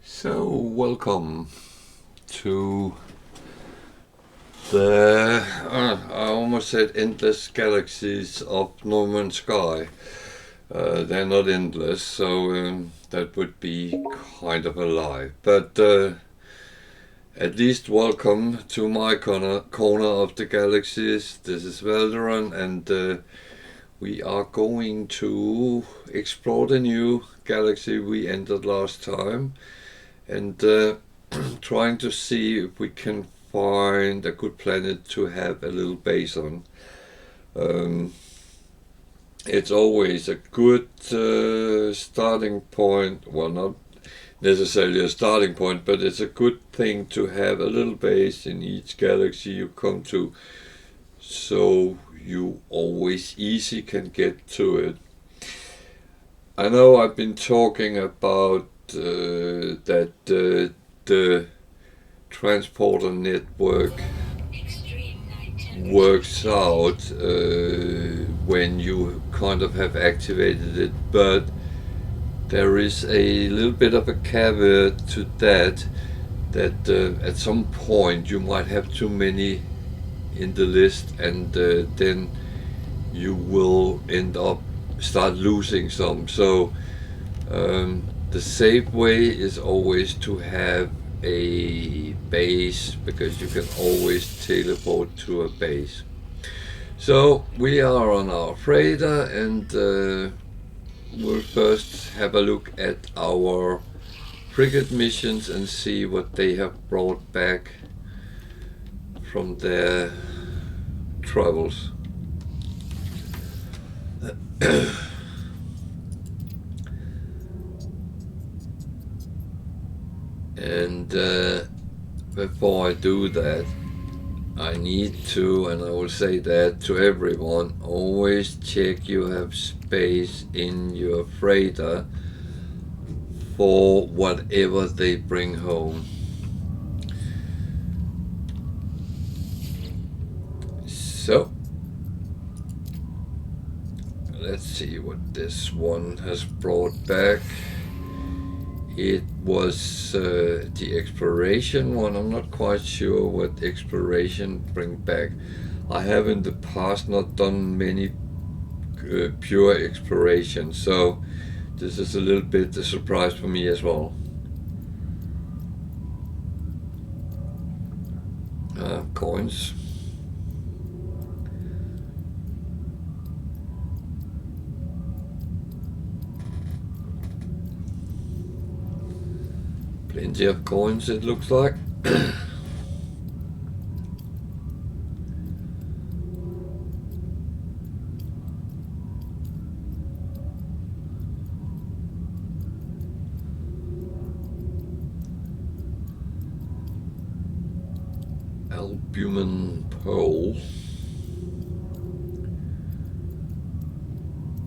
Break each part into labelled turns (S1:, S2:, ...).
S1: So, welcome to the, I almost said endless galaxies of No Man's Sky. They're not endless, so that would be kind of a lie. But at least welcome to my corner of the galaxies. This is Valderon, and we are going to explore the new galaxy we entered last time, and trying to see if we can find a good planet to have a little base on. It's always a good starting point, well, not necessarily a starting point, but it's a good thing to have a little base in each galaxy you come to, so you always easy can get to it. I know I've been talking about that the transporter network works out when you kind of have activated it, but there is a little bit of a caveat to that at some point you might have too many in the list, and then you will end up start losing some. So the safe way is always to have a base, because you can always teleport to a base. So we are on our freighter, and we'll first have a look at our frigate missions and see what they have brought back from their travels. And before I do that, I need to, and I will say that to everyone, always check you have space in your freighter for whatever they bring home. So let's see what this one has brought back. It was the exploration one. I'm not quite sure what exploration bring back. I have in the past not done many pure exploration, so this is a little bit a surprise for me as well. Coins. Plenty of coins, it looks like. Albumin pearl.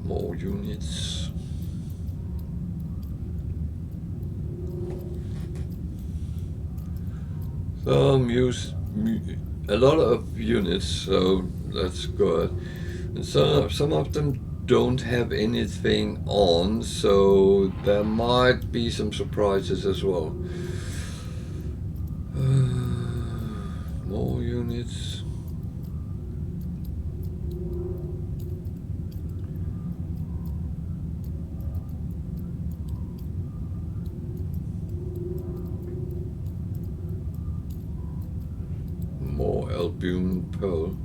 S1: More units. So a lot of units, so that's good. And some of them don't have anything on, so there might be some surprises as well. More units. More albumin pearl.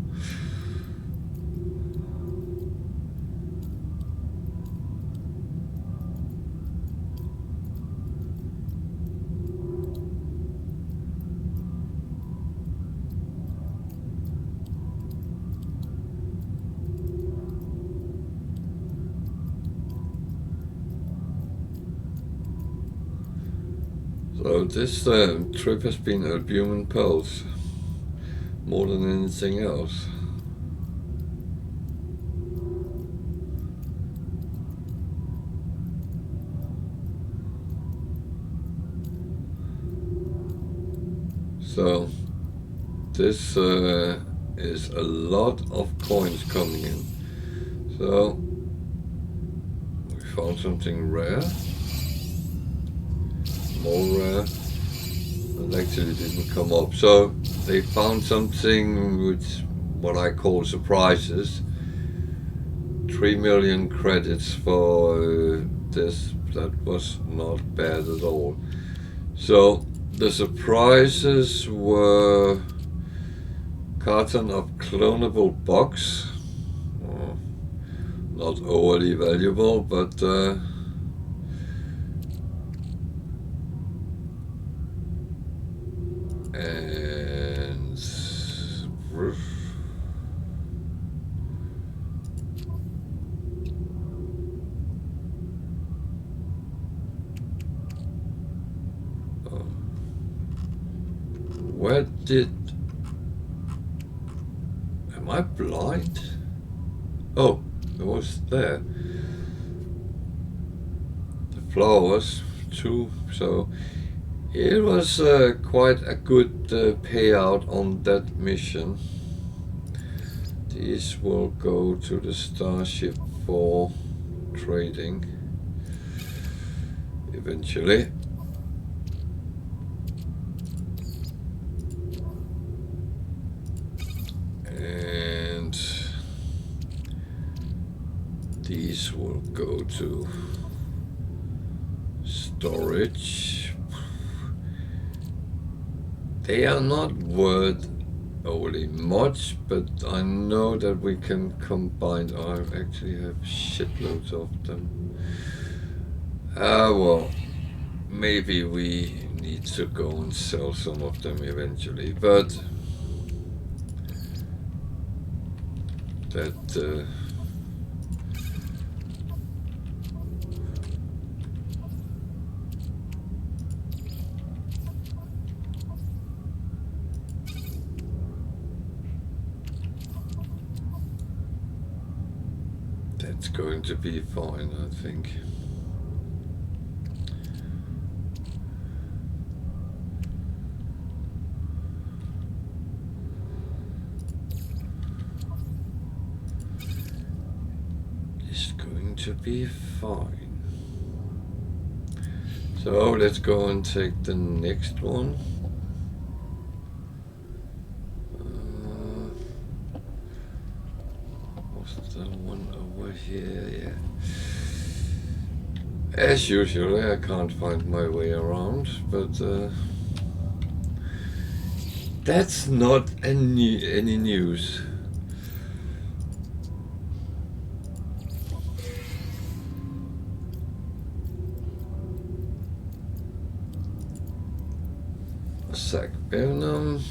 S1: So this trip has been albumin pearls more than anything else. So this is a lot of coins coming in. So we found something rare. more rare. It actually didn't come up. So they found something which what I call surprises. 3 million credits for this. That was not bad at all. So the surprises were carton of clonable box. Not overly valuable, but and where did... Am I blind? Oh, it was there. The flowers too, so it was quite a good payout on that mission. These will go to the Starship for trading eventually. And these will go to storage. They are not worth overly much, but I know that we can combine. I actually have shitloads of them. Well, maybe we need to go and sell some of them eventually, but that that's going to be fine, I think. It's going to be fine. So let's go and take the next one. What's the one over here? Yeah. As usual, I can't find my way around, but that's not any news. Sac Venom,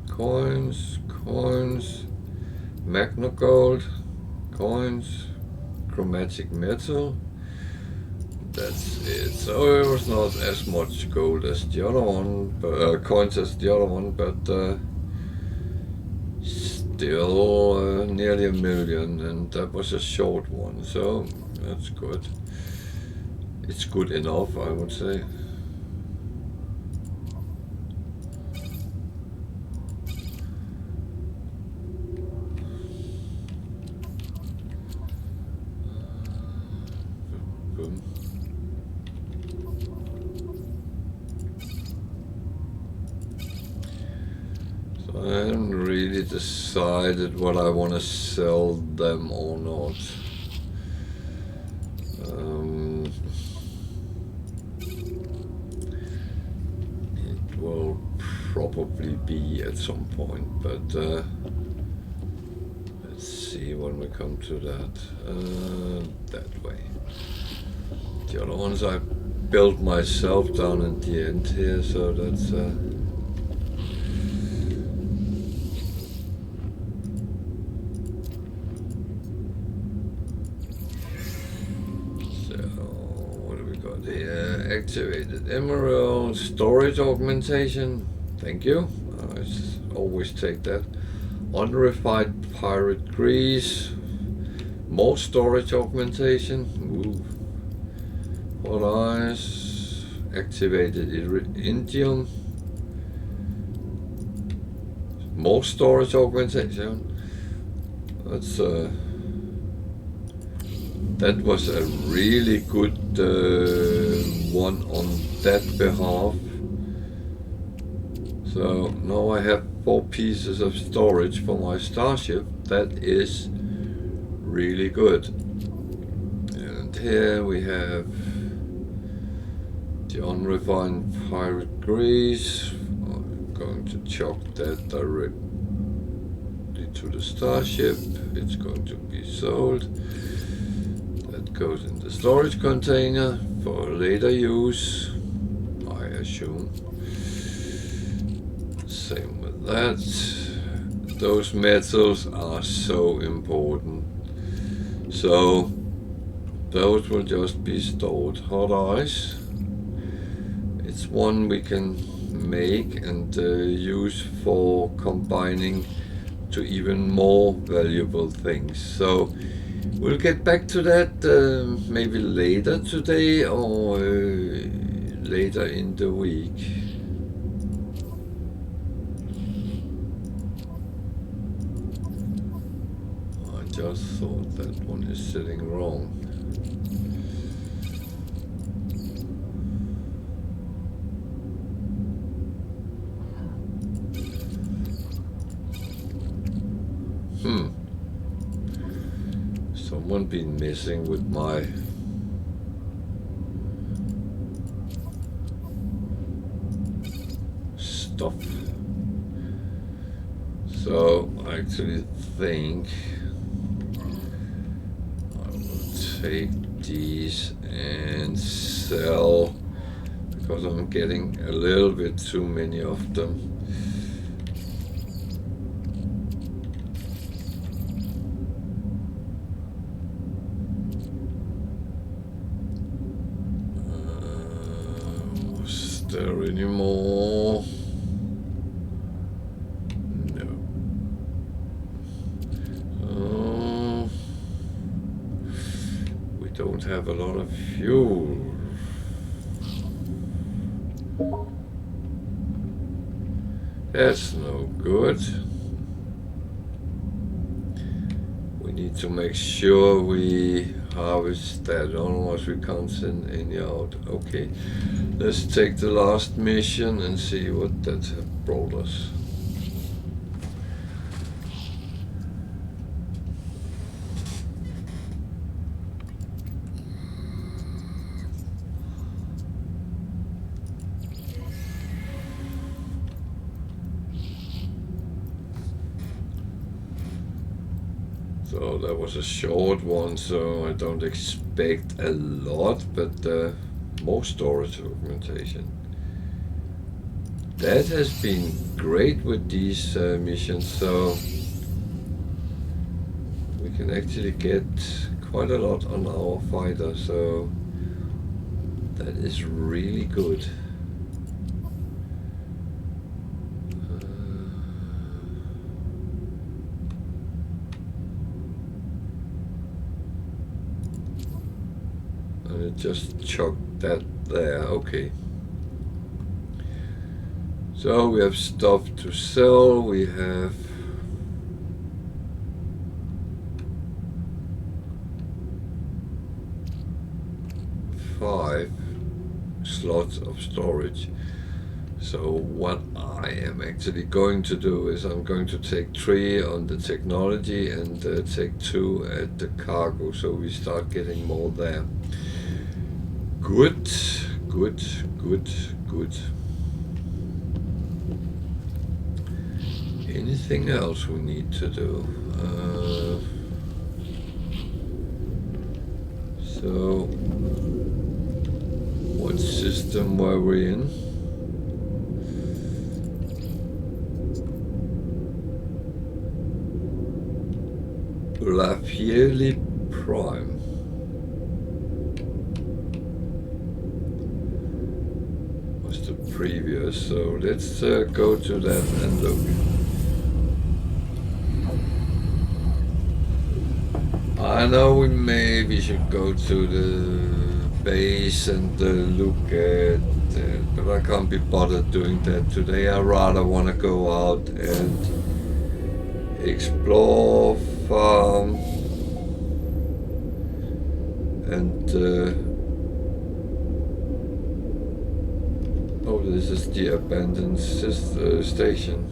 S1: coins, Magna Gold, coins, chromatic metal. That's it. So it was not as much gold as the other one, coins as the other one, but still nearly 1 million, and that was a short one, so that's good. It's good enough, I would say. I haven't really decided what I want to sell them or not. It will probably be at some point, but let's see when we come to that. That way. The other ones I built myself down at the end here, so that's activated emerald, storage augmentation, thank you, I always take that. Unrefined pirate grease, more storage augmentation, hot eyes, activated indium, more storage augmentation. That's that was a really good one on that behalf. So now I have 4 pieces of storage for my Starship. That is really good. And here we have the unrefined pirate grease. I'm going to chuck that directly to the Starship. It's going to be sold. That goes in the storage container for later use, I assume. Same with that. Those metals are so important. So those will just be stored. Hot ice. It's one we can make and use for combining to even more valuable things. So we'll get back to that maybe later today or later in the week. I just thought that one is sitting wrong. Someone been messing with my stuff. So I actually think I will take these and sell, because I'm getting a little bit too many of them. Was there any more? No. We don't have a lot of fuel. That's no good. We need to make sure we harvest that, otherwise we can't send any out. Okay, let's take the last mission and see what that brought us. So that was a short one, so I don't expect a lot, but more storage augmentation. That has been great with these missions, so we can actually get quite a lot on our fighter, so that is really good. Just chuck that there. Okay. So we have stuff to sell. We have five slots of storage. So what I am actually going to do is I'm going to take 3 on the technology and take 2 at the cargo, so we start getting more there. Good, good, good, good. Anything else we need to do? So, what system were we in? Lafayette Prime. Previous, so let's go to that and look. I know we maybe should go to the base and look at it, but I can't be bothered doing that today. I rather want to go out and explore, farm, And oh, this is the abandoned station.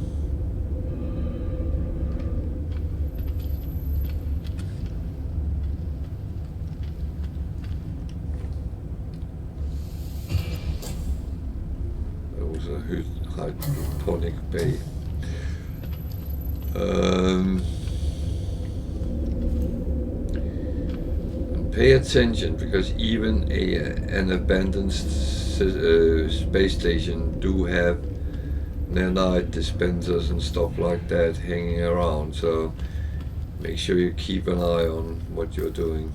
S1: There was a hydroponic bay. Pay attention, because even an abandoned space station do have nanite dispensers and stuff like that hanging around, so make sure you keep an eye on what you're doing.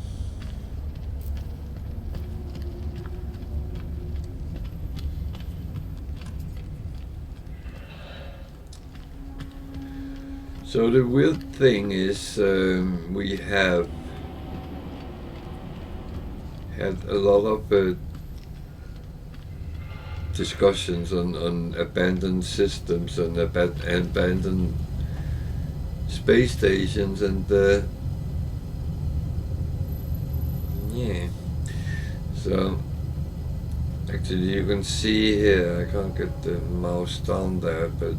S1: So the weird thing is, we have had a lot of discussions on abandoned systems and abandoned space stations, and yeah. So actually you can see here, I can't get the mouse down there, but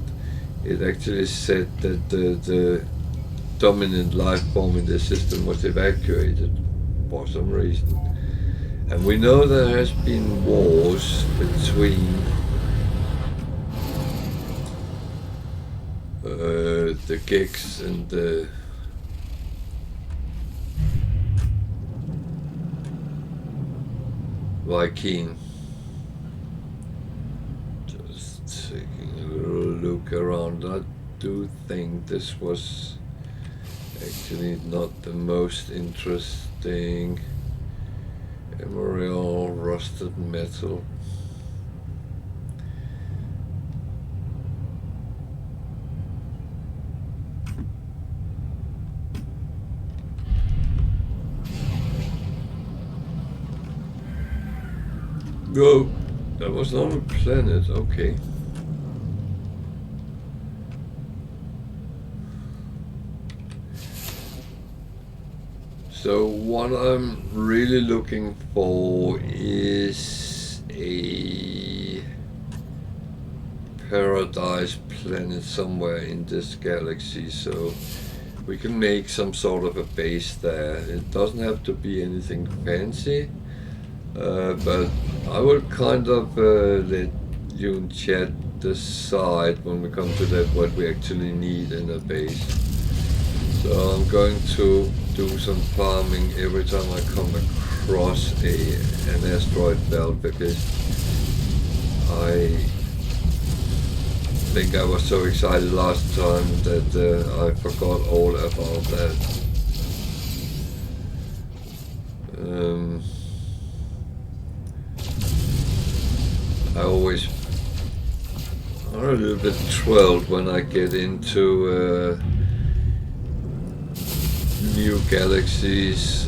S1: it actually said that the dominant life form in the system was evacuated for some reason. And we know there has been wars between the Gex and the Viking. Just taking a little look around. I do think this was actually not the most interesting. Emerald rusted metal. No, that was not a planet, okay. So what I'm really looking for is a paradise planet somewhere in this galaxy, so we can make some sort of a base there. It doesn't have to be anything fancy, but I will kind of let you in chat decide when we come to that what we actually need in a base. So I'm going to do some farming every time I come across an asteroid belt, because I think I was so excited last time that I forgot all about that. I'm a little bit thrilled when I get into new galaxies.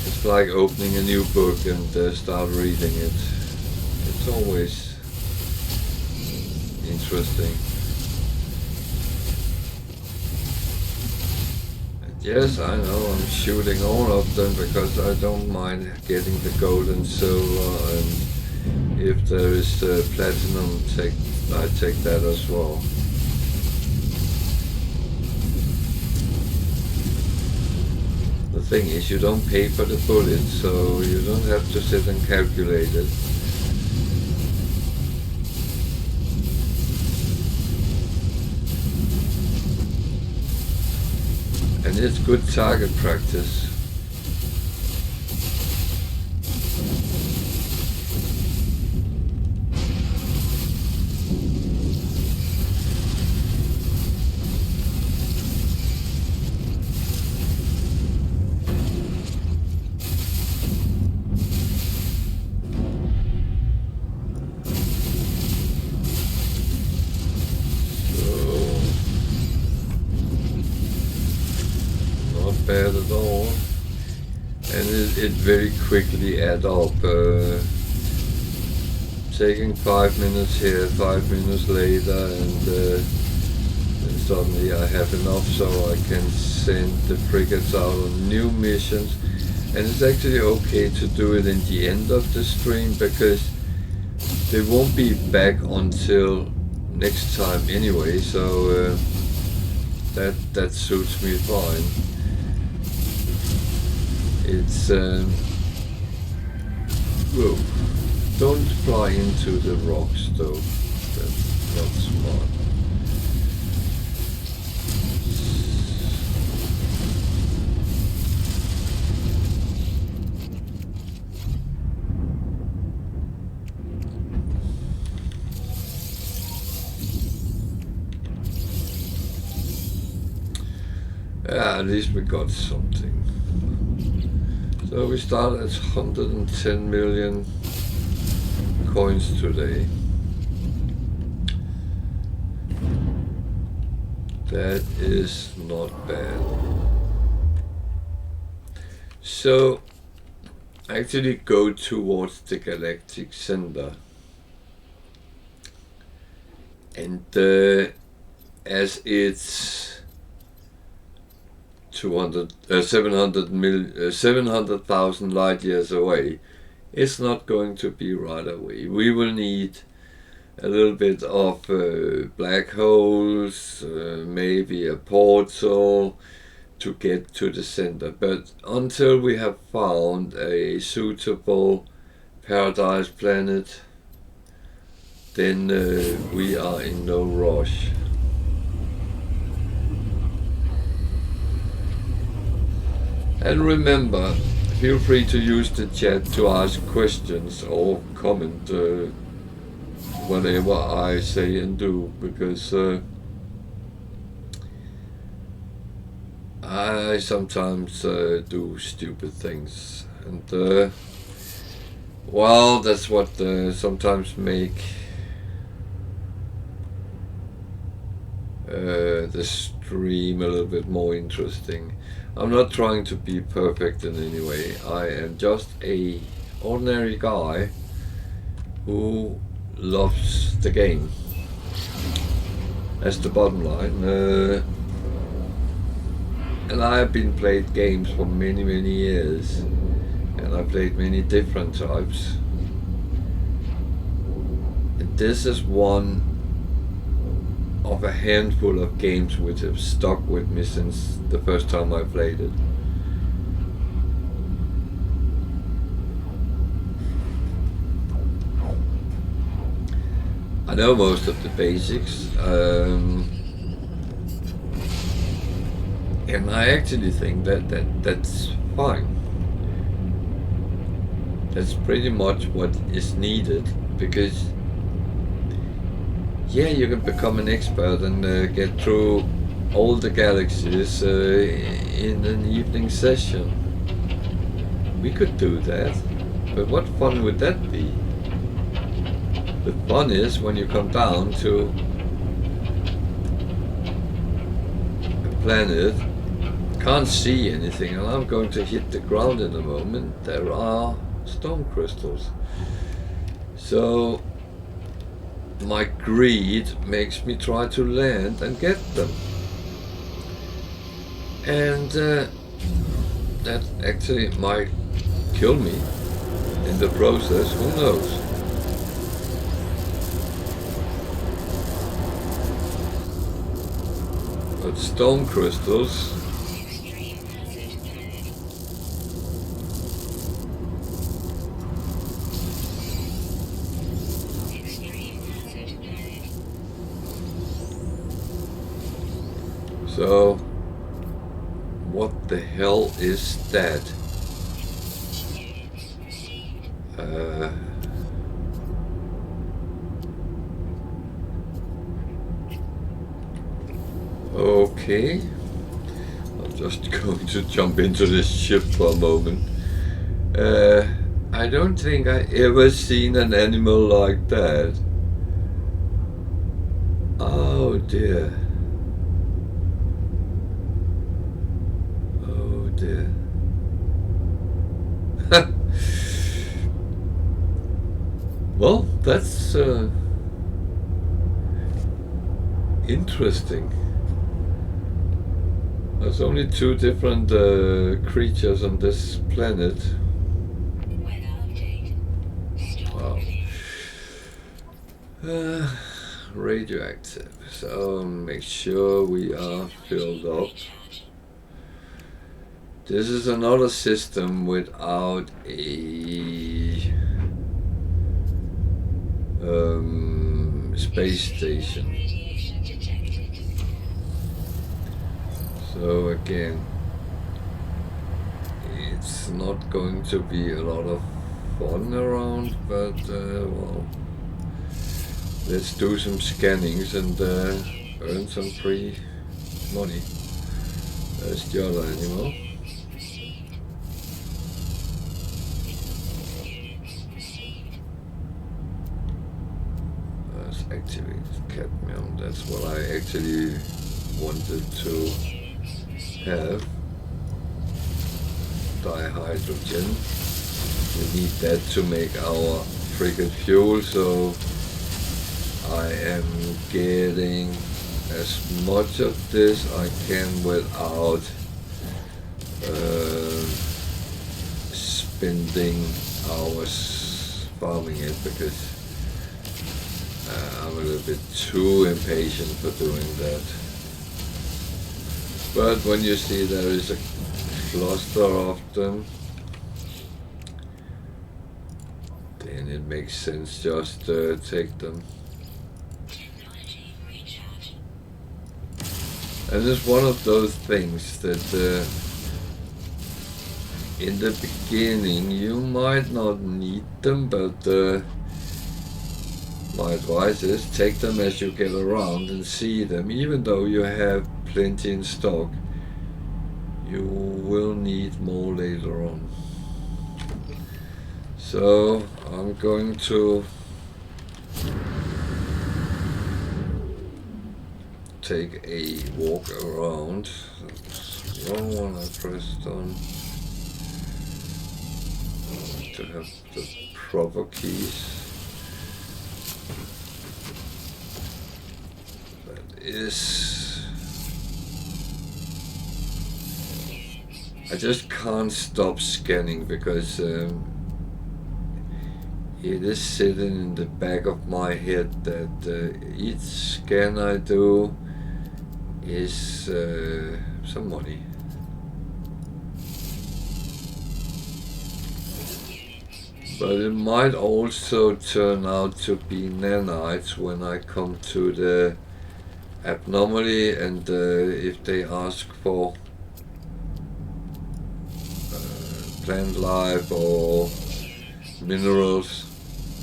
S1: It's like opening a new book and start reading it. It's always interesting. And yes, I know I'm shooting all of them because I don't mind getting the gold and silver, and if there is platinum, I take that as well. The thing is, you don't pay for the bullets, so you don't have to sit and calculate it. And it's good target practice. Bad at all, and it very quickly adds up. Taking 5 minutes here, 5 minutes later, and and suddenly I have enough so I can send the frigates out on new missions. And it's actually okay to do it in the end of the stream, because they won't be back until next time anyway, so that suits me fine. It's whoa, don't fly into the rocks though, that's not smart. At least we got something. So we start at 110 million coins today. That is not bad. So actually go towards the galactic center, and as it's 700,000 light years away, it's not going to be right away. We will need a little bit of black holes, maybe a portal to get to the center. But until we have found a suitable paradise planet, then we are in no rush. And remember, feel free to use the chat to ask questions or comment whatever I say and do, because I sometimes do stupid things, and well, that's what sometimes make the stream a little bit more interesting. I'm not trying to be perfect in any way. I am just a ordinary guy who loves the game. That's the bottom line. And I have been played games for many years, and I played many different types. And this is one of a handful of games which have stuck with me since the first time I played it. I know most of the basics, and I actually think that's fine. That's pretty much what is needed, because yeah, you can become an expert and get through all the galaxies in an evening session. We could do that, but what fun would that be? The fun is when you come down to a planet, can't see anything, and I'm going to hit the ground in a moment. There are stone crystals. So my greed makes me try to land and get them, and that actually might kill me in the process, who knows. But stone crystals, so what the hell is that? Okay, I'm just going to jump into this ship for a moment. I don't think I ever seen an animal like that. Oh dear. Oh dear. Well, that's interesting. There's only 2 different creatures on this planet. Wow. Radioactive. So make sure we are filled up. This is another system without a space station. So again, it's not going to be a lot of fun around, but well, let's do some scannings and earn some free money. There's the other animal. Let's activate cadmium. That's what I actually wanted to have. Dihydrogen. We need that to make our frigate fuel, so I am getting as much of this I can without spending hours farming it, because I'm a little bit too impatient for doing that. But when you see there is a cluster of them, then it makes sense just to take them. And it's one of those things that in the beginning you might not need them, but my advice is take them as you get around and see them. Even though you have plenty in stock, you will need more later on. So I'm going to take a walk around. That's the wrong one I pressed on. To have the proper keys. That is... I just can't stop scanning because it is sitting in the back of my head that each scan I do is some money. But it might also turn out to be nanites when I come to the abnormally, and if they ask for plant life or minerals,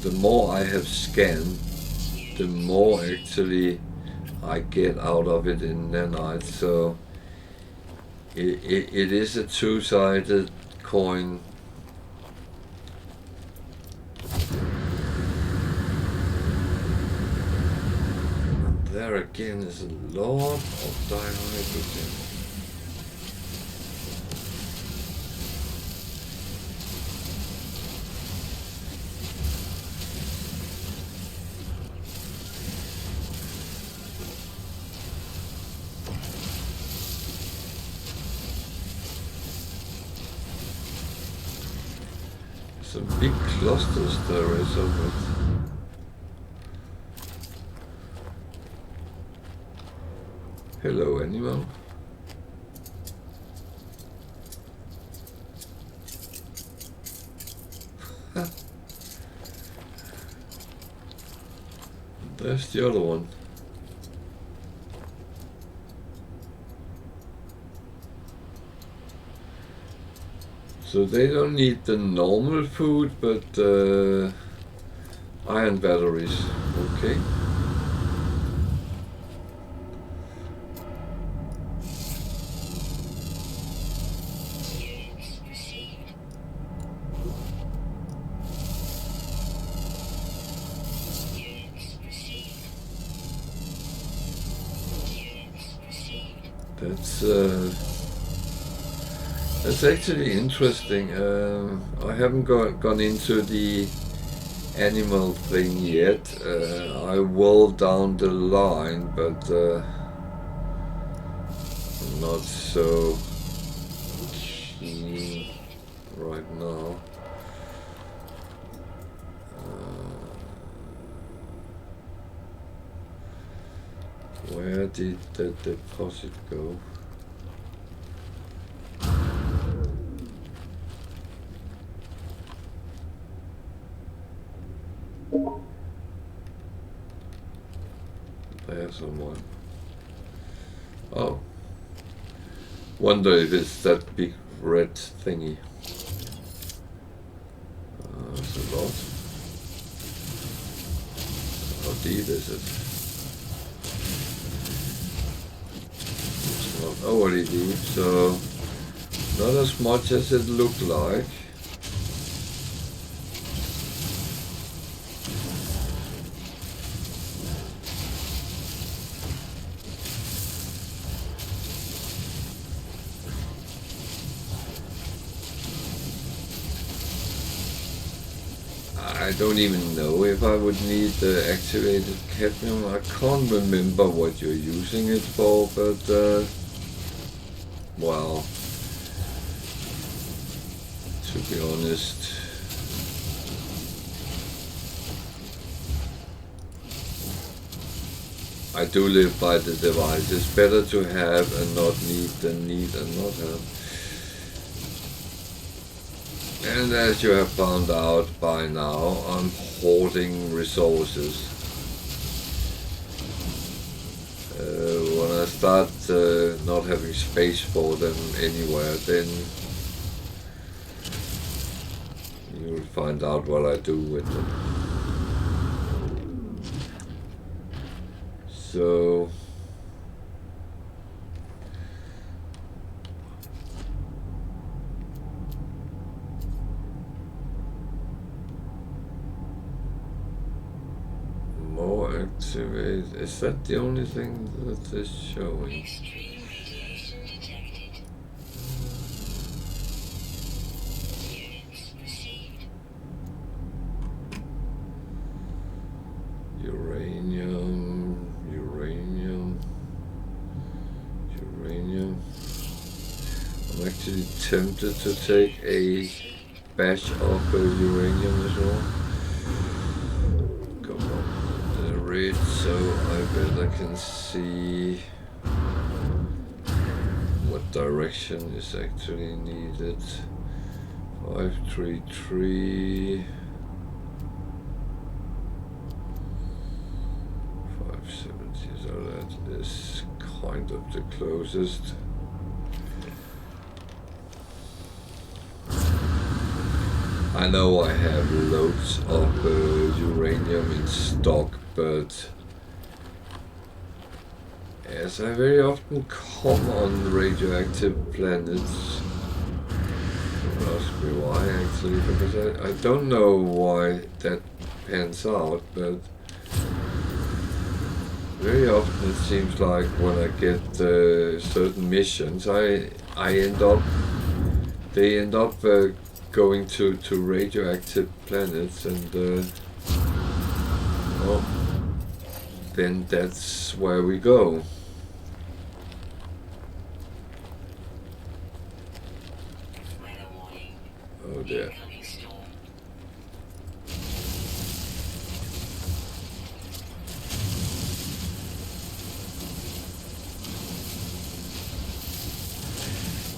S1: the more I have scanned, the more actually I get out of it in nanites. So it is a two-sided coin. There again is a lot of dihydrogen. Some big clusters there is of it. Hello, animal. There's the other one. So they don't need the normal food, but iron batteries. Okay. That's actually interesting. I haven't gone into the animal thing yet. I will down the line, but not so keen right now. Where did the deposit go? There's someone. Oh. Wonder if it's that big red thingy. It's a lot. How deep is it? It's not overly deep, so not as much as it looked like. I don't even know if I would need the activated cadmium. I can't remember what you're using it for, but well, to be honest, I do live by the device. It's better to have and not need than need and not have. And as you have found out by now, I'm hoarding resources. When I start not having space for them anywhere, then you'll find out what I do with them. So more activate. Is that the only thing that is showing?
S2: Extreme radiation detected. Units received.
S1: Uranium. I'm actually tempted to take a batch of uranium as well. Come on, the red, so I bet I can see what direction is actually needed. 533. 570, so that is kind of the closest. I know I have loads of uranium in stock, but as I very often come on radioactive planets, don't ask me why actually, because I don't know why that pans out, but very often it seems like when I get certain missions, they end up going to radioactive planets, and well, then that's where we go. Oh dear.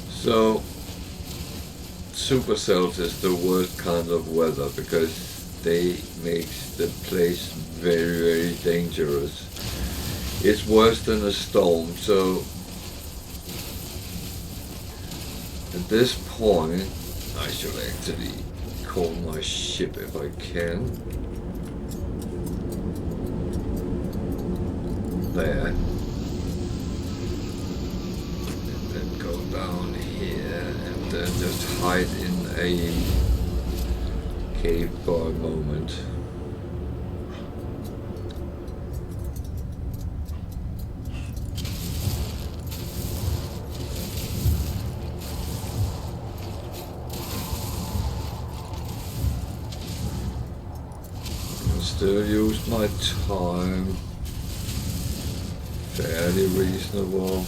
S1: So supercells is the worst kind of weather because they make the place very, very dangerous. It's worse than a storm, so at this point I should actually call my ship if I can. There. And then go down here and then just hide in a cave for a moment. Still use my time fairly reasonable.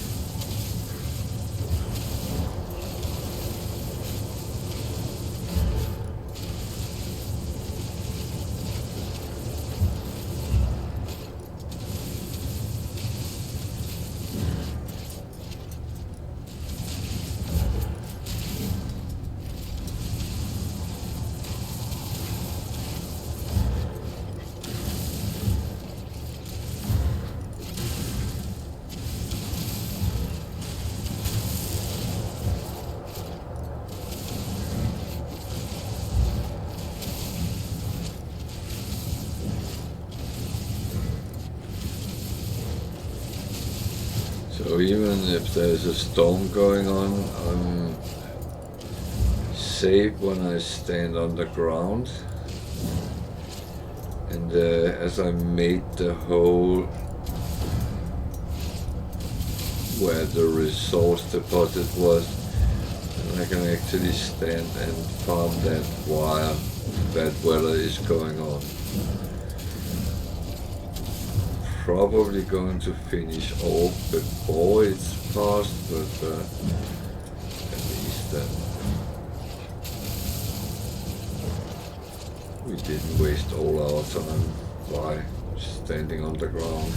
S1: So even if there's a storm going on, I'm safe when I stand on the ground. And as I made the hole where the resource deposit was, I can actually stand and farm that while bad weather is going on. Probably going to finish off before it's past, but at least we didn't waste all our time by standing on the ground.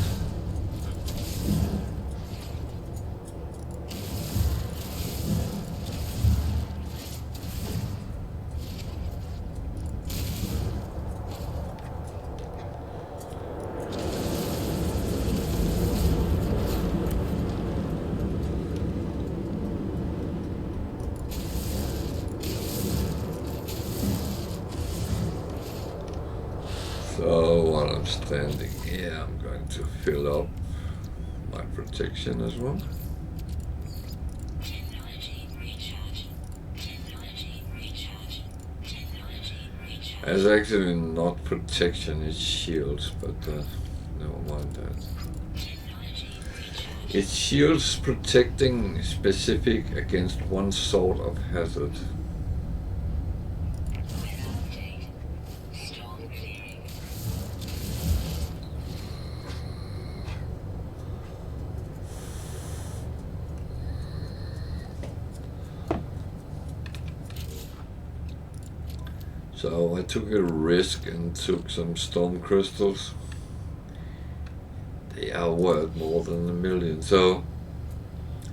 S1: So while I'm standing here, I'm going to fill up my protection as well.
S2: Technology recharge. Technology recharge. Technology recharge.
S1: It's actually not protection, it's shields, but never mind that.
S2: Technology recharge.
S1: It's shields protecting specific against one sort of hazard.
S2: Weather update. Storm clearing.
S1: So I took a risk and took some stone crystals. They are worth more than $1 million. So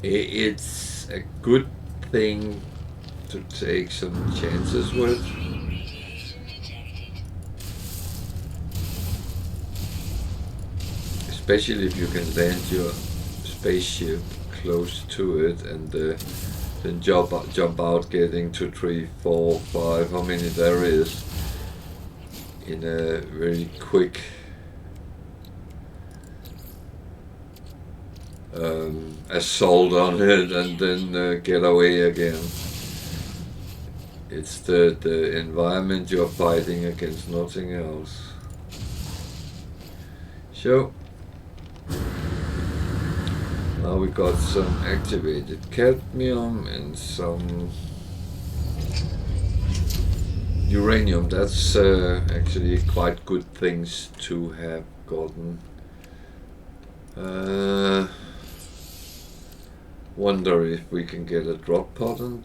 S1: it's a good thing to take some chances with.
S2: Radiation detected.
S1: Especially if you can land your spaceship close to it and then jump out getting to 3, 4, 5, how many there is, in a very quick assault on it and then get away again. It's the environment you're fighting against, nothing else. So now we got some activated cadmium and some uranium. That's actually quite good things to have gotten. Wonder if we can get a drop pod on.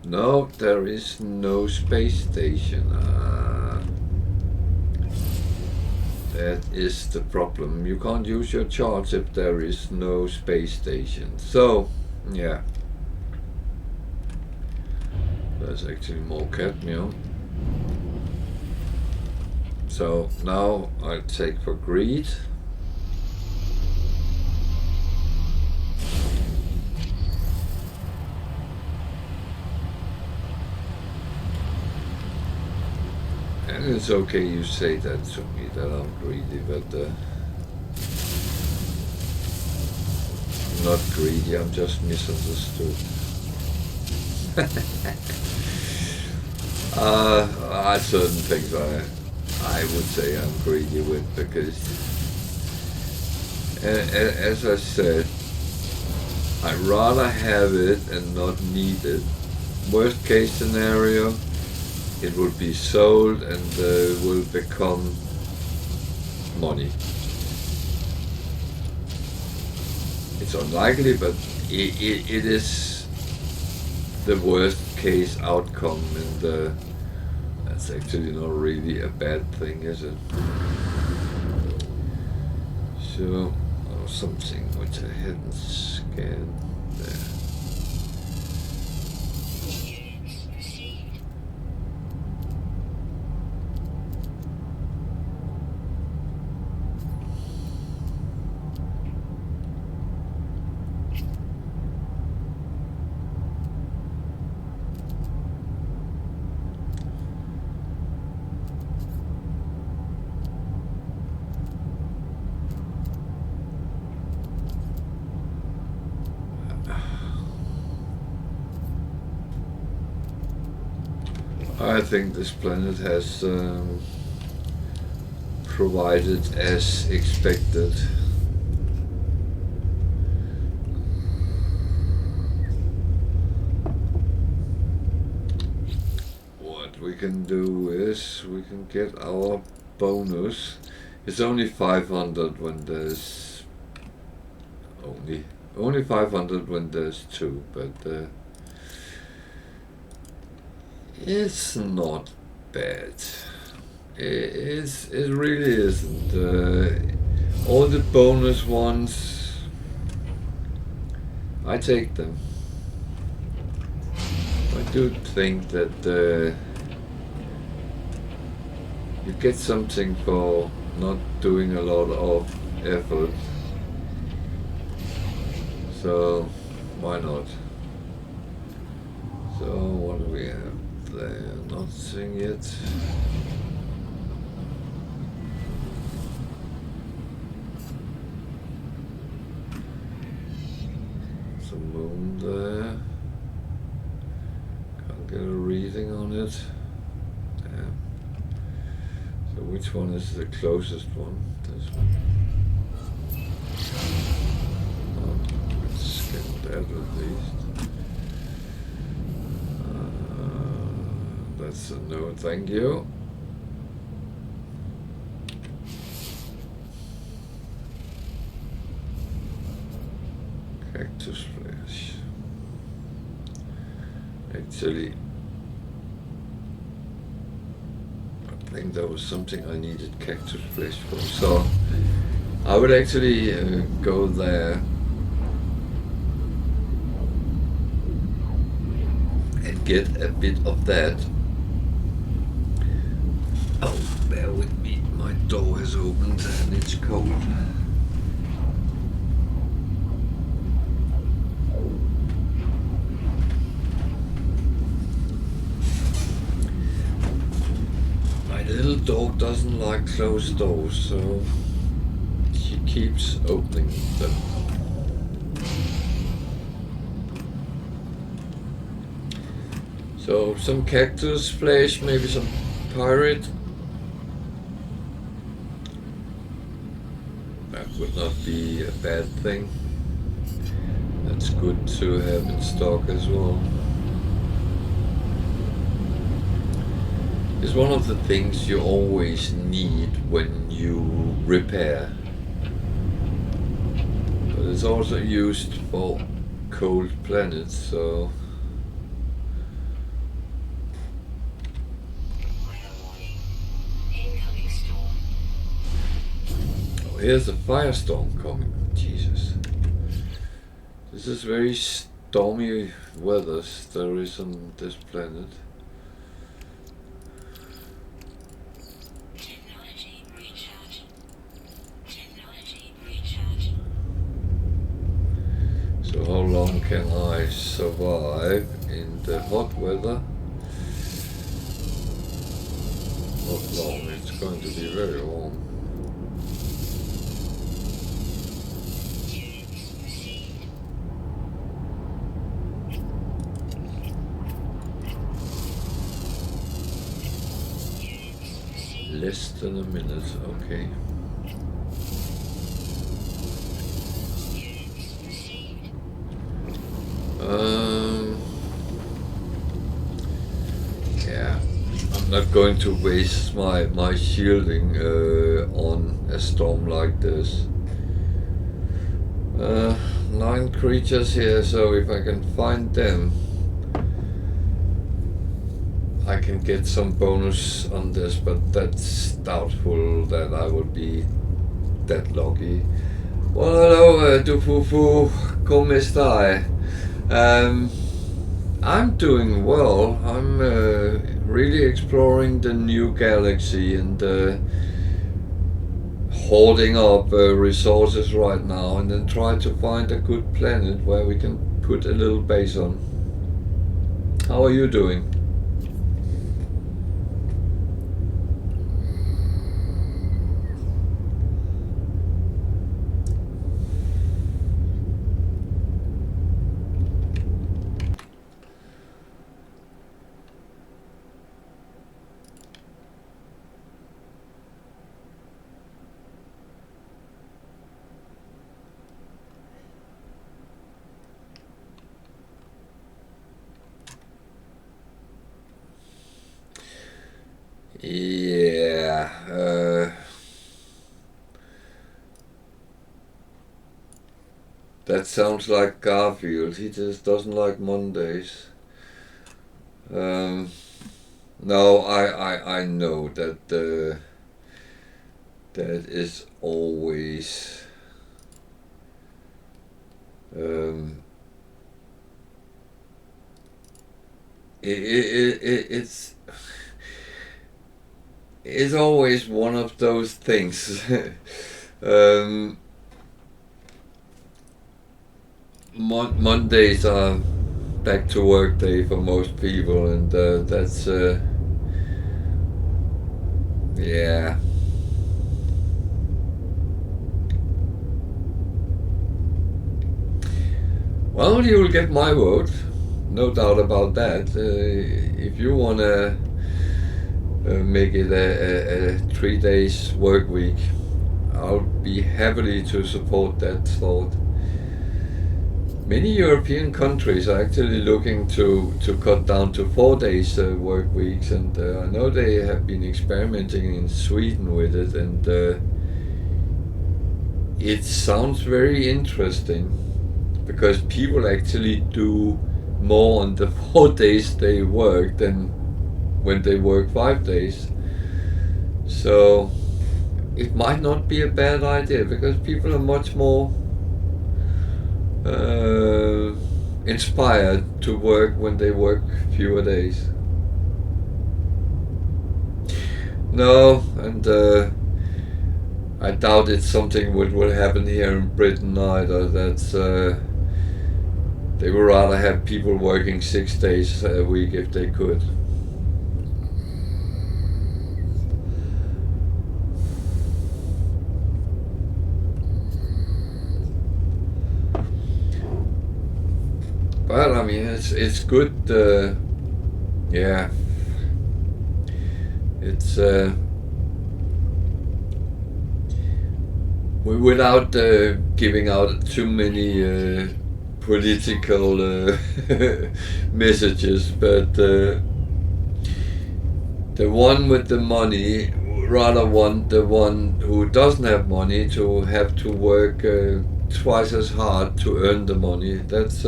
S1: No, there is no space station. That is the problem. You can't use your charge if there is no space station. So, yeah. There's actually more cadmium. So now I'll take for greed. And it's okay you say that to me, that I'm greedy, but I'm not greedy, I'm just misunderstood. Certain things I would say I'm greedy with, because as I said, I'd rather have it and not need it. Worst case scenario, it will be sold and will become money. It's unlikely, but it is the worst case outcome, and that's actually not really a bad thing, is it? So, something which I hadn't scanned there.
S2: Units received.
S1: I think this planet has provided as expected. What we can do is we can get our bonus. It's only 500 when there's only 500 when there's 2, but it's not bad. It really isn't. All the bonus ones, I take them. I do think that you get something for not doing a lot of effort. So why not? So what do we have there? Nothing yet. Some moon there. Can't get a reading on it. Damn. So which one is the closest one? This one. Oh, let's get that at least. That's a no, thank you. Cactus flesh. Actually, I think there was something I needed cactus flesh for. So I would actually go there and get a bit of that. Oh, bear with me. My door is opened and it's cold. My little dog doesn't like closed doors, so she keeps opening them. So some cactus flesh, maybe some pirate. That would not be a bad thing. That's good to have in stock as well. It's one of the things you always need when you repair. But it's also used for cold planets, so here's a firestorm coming. Jesus. This is very stormy weather there is on this planet.
S2: Technology recharge. Technology recharge.
S1: So how long can I survive in the hot weather? Not long, it's going to be very warm. Less than a minute, okay. Yeah, I'm not going to waste my shielding on a storm like this. 9 creatures here, so if I can find them, I can get some bonus on this, but that's doubtful that I would be that lucky. Well, hello, Dufufu, ¿cómo está? I'm doing well. I'm really exploring the new galaxy and hoarding up resources right now, and then try to find a good planet where we can put a little base on. How are you doing? Yeah. That sounds like Garfield. He just doesn't like Mondays. Um, no, I know that that is always um, it's always one of those things. um, Mondays are back to work day for most people, and that's yeah. Well, you will get my vote, no doubt about that. If you wanna make it a 3 days work week, I'll be happy to support that thought. Many European countries are actually looking to cut down to 4 days work weeks, and I know they have been experimenting in Sweden with it, and it sounds very interesting because people actually do more on the 4 days they work than when they work 5 days. So it might not be a bad idea because people are much more inspired to work when they work fewer days. No, and I doubt it's something what will happen here in Britain either. That's they would rather have people working 6 days a week if they could. But I mean, it's good. Yeah, it's without giving out too many political messages, but the one with the money rather want the one who doesn't have money to have to work twice as hard to earn the money. That's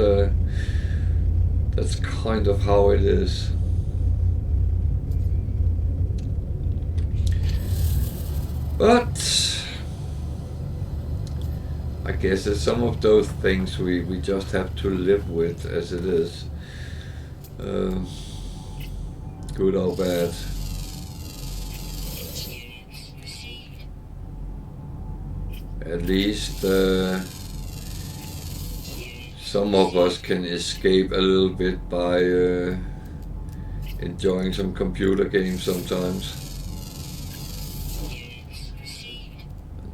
S1: kind of how it is. But I guess it's some of those things we just have to live with as it is. Good or bad. At least some of us can escape a little bit by enjoying some computer games sometimes.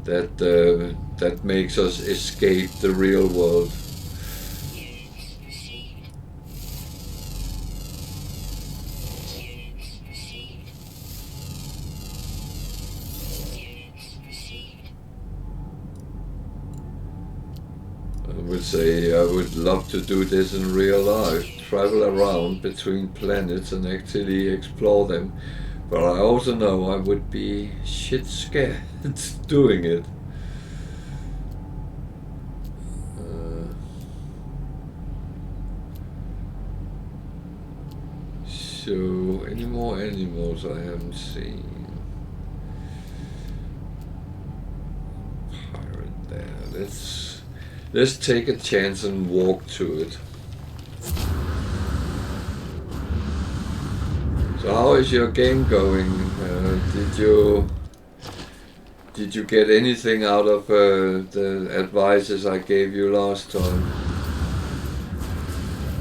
S1: That makes us escape the real world. I would say I would love to do this in real life, travel around between planets and actually explore them. But I also know I would be shit scared doing it. So, any more animals I haven't seen? Pirate there. Let's take a chance and walk to it. So how is your game going? Did you get anything out of the advices I gave you last time?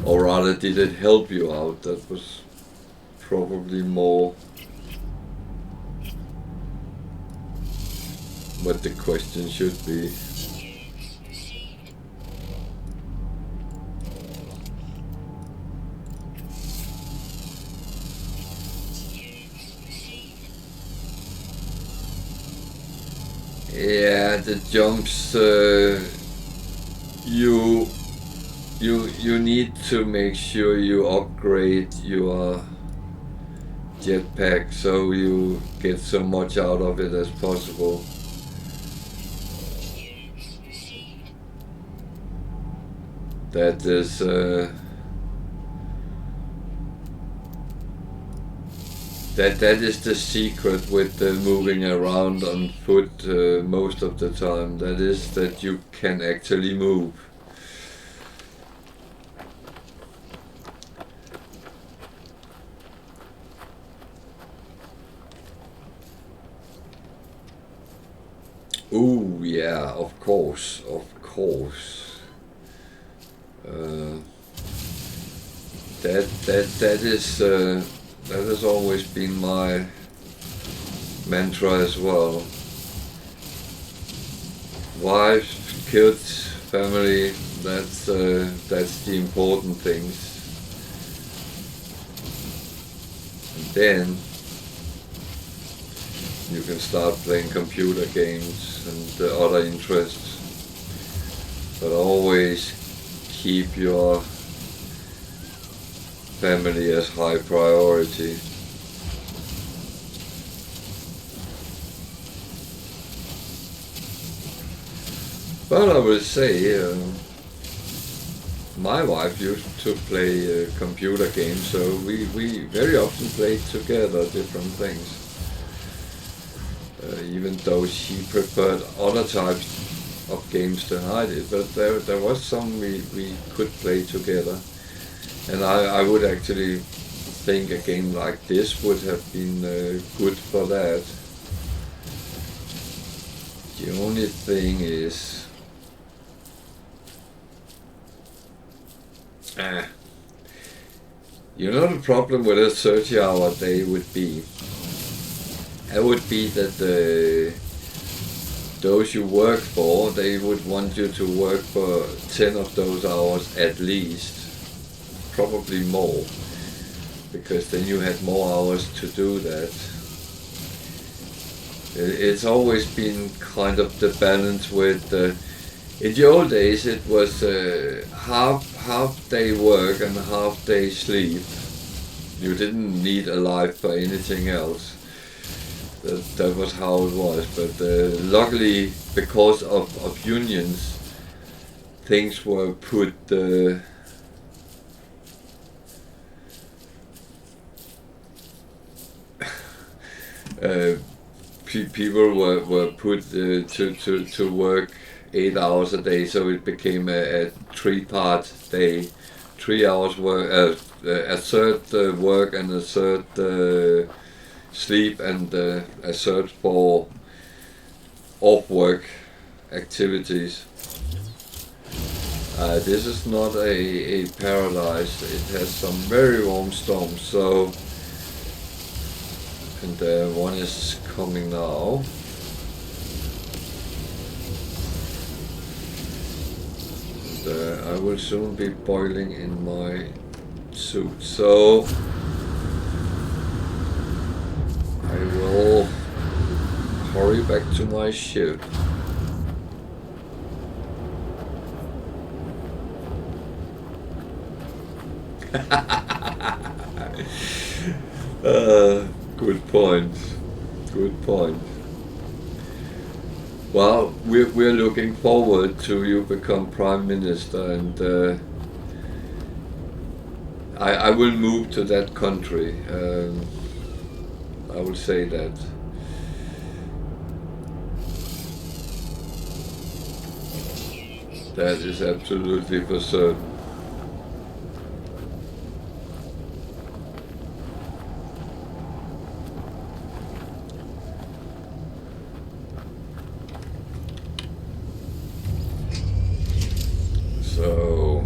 S1: Or rather, did it help you out? That was probably more what the question should be. Yeah, the jumps. You need to make sure you upgrade your jetpack so you get so much out of it as possible.
S2: Units received.
S1: That is that is the secret with moving around on foot most of the time. That is that you can actually move. Oh yeah, of course, of course. That has always been my mantra as well. Wife, kids, family. That's the important things. And then you can start playing computer games and other interests, but always keep your family as high priority. But I will say, my wife used to play computer games, so we very often played together different things. Even though she preferred other types of games than I did, but there was some we could play together. And I would actually think a game like this would have been good for that. The only thing is, you know, the problem with a 30-hour day would be, it would be that those you work for, they would want you to work for 10 of those hours at least, probably more, because then you had more hours to do that. It's always been kind of the balance with, in the old days it was half day work and half day sleep. You didn't need a life for anything else. That was how it was, but luckily, because of unions, things were put people were put to work 8 hours a day, so it became a 3-part day, 3 hours work, a third work and a third sleep, and a third for off work activities. This is not a paradise. It has some very warm storms, so, and one is coming now. And, I will soon be boiling in my suit, so I will hurry back to my ship. Good point. Good point. Well, we're looking forward to you become Prime Minister, and I will move to that country. I will say that. That is absolutely for certain. So,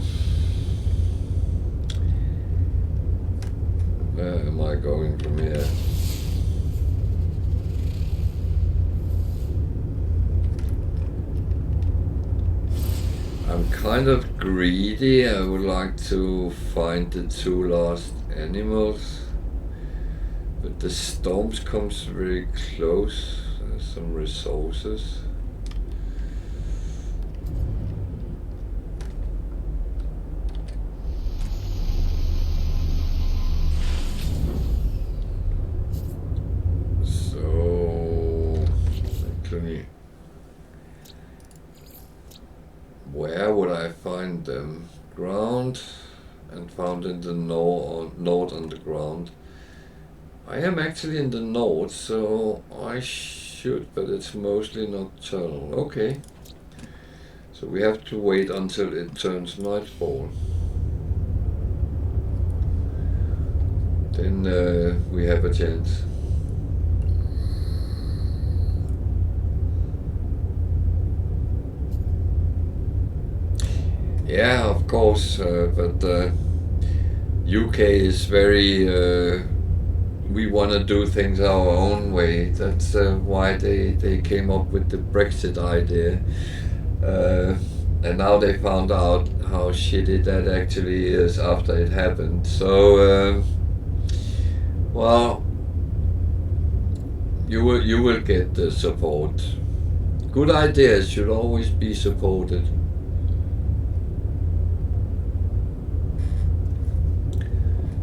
S1: where am I going from here? I'm kind of greedy. I would like to find the 2 last animals, but the storms comes very close. There's some resources. would I find them? Ground, and found in the north underground. I am actually in the north, so I should, but it's mostly nocturnal. Okay. So we have to wait until it turns nightfall. Then we have a chance. Yeah, of course, but UK is very. We want to do things our own way. That's why they came up with the Brexit idea. And now they found out how shitty that actually is after it happened. So, well, you will get the support. Good ideas should always be supported.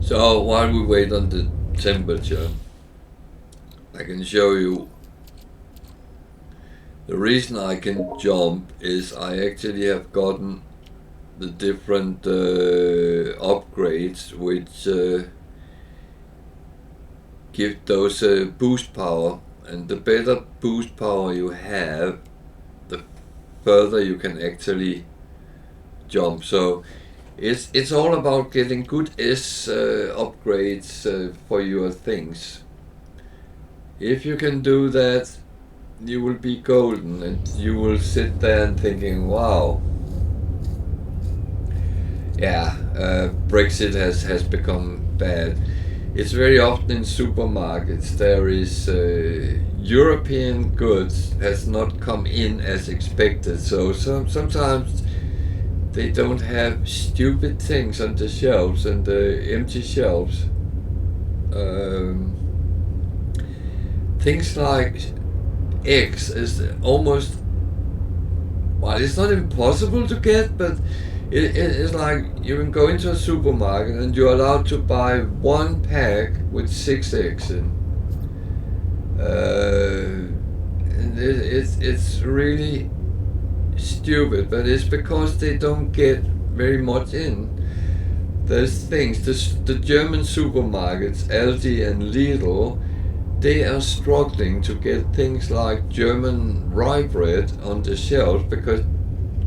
S1: So while we wait on the temperature, I can show you. The reason I can jump is I actually have gotten the different upgrades which give those boost power, and the better boost power you have, the further you can actually jump. So it's all about getting good upgrades for your things. If you can do that, you will be golden, and you will sit there and thinking, wow. Yeah, Brexit has become bad. It's very often in supermarkets there is European goods has not come in as expected. So sometimes they don't have stupid things on the shelves and the empty shelves. Things like eggs is almost, well, it's not impossible to get, but it's like you can go into a supermarket and you're allowed to buy one pack with 6 eggs in. And it's really stupid, but it's because they don't get very much in. There's things, the German supermarkets, Aldi and Lidl, they are struggling to get things like German rye bread on the shelves because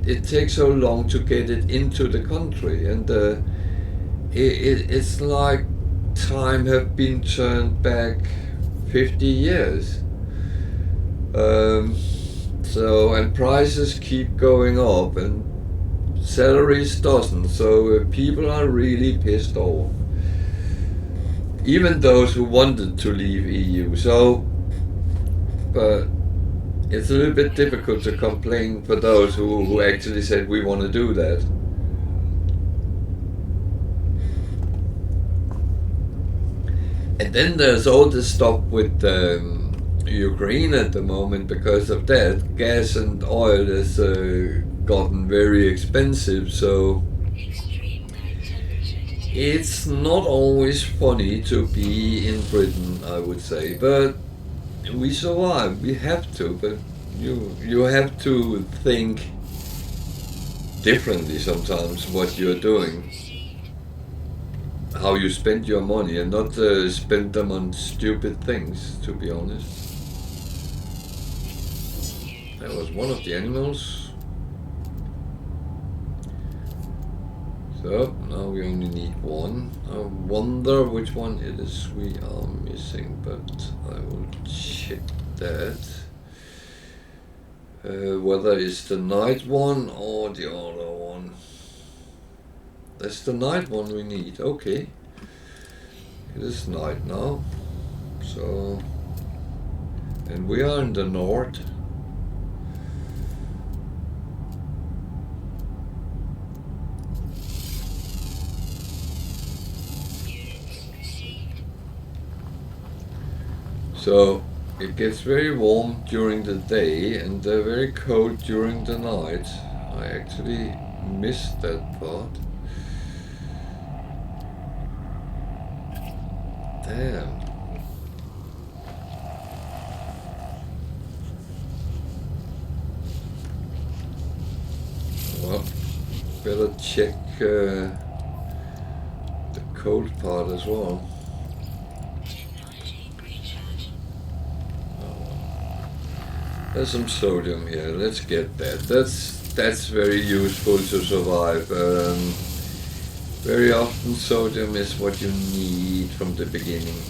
S1: it takes so long to get it into the country, and it's like time have been turned back 50 years. So, and prices keep going up and salaries doesn't, so people are really pissed off. Even those who wanted to leave EU. So, but it's a little bit difficult to complain for those who actually said we want to do that. And then there's all this stuff with Ukraine at the moment. Because of that, gas and oil has gotten very expensive, so it's not always funny to be in Britain, I would say, but we survive. We have to, but you have to think differently sometimes what you're doing, how you spend your money, and not spend them on stupid things, to be honest. That was one of the animals. So now we only need one. I wonder which one it is we are missing, but I will check that. Whether it's the night one or the other one. That's the night one we need. Okay. It is night now. So, and we are in the north. So it gets very warm during the day and very cold during the night. I actually missed that part. Damn. Well, better check the cold part as well.
S2: Technology recharge.
S1: There's some sodium here. Let's get that. That's very useful to survive. Very often sodium is what you need from the beginning.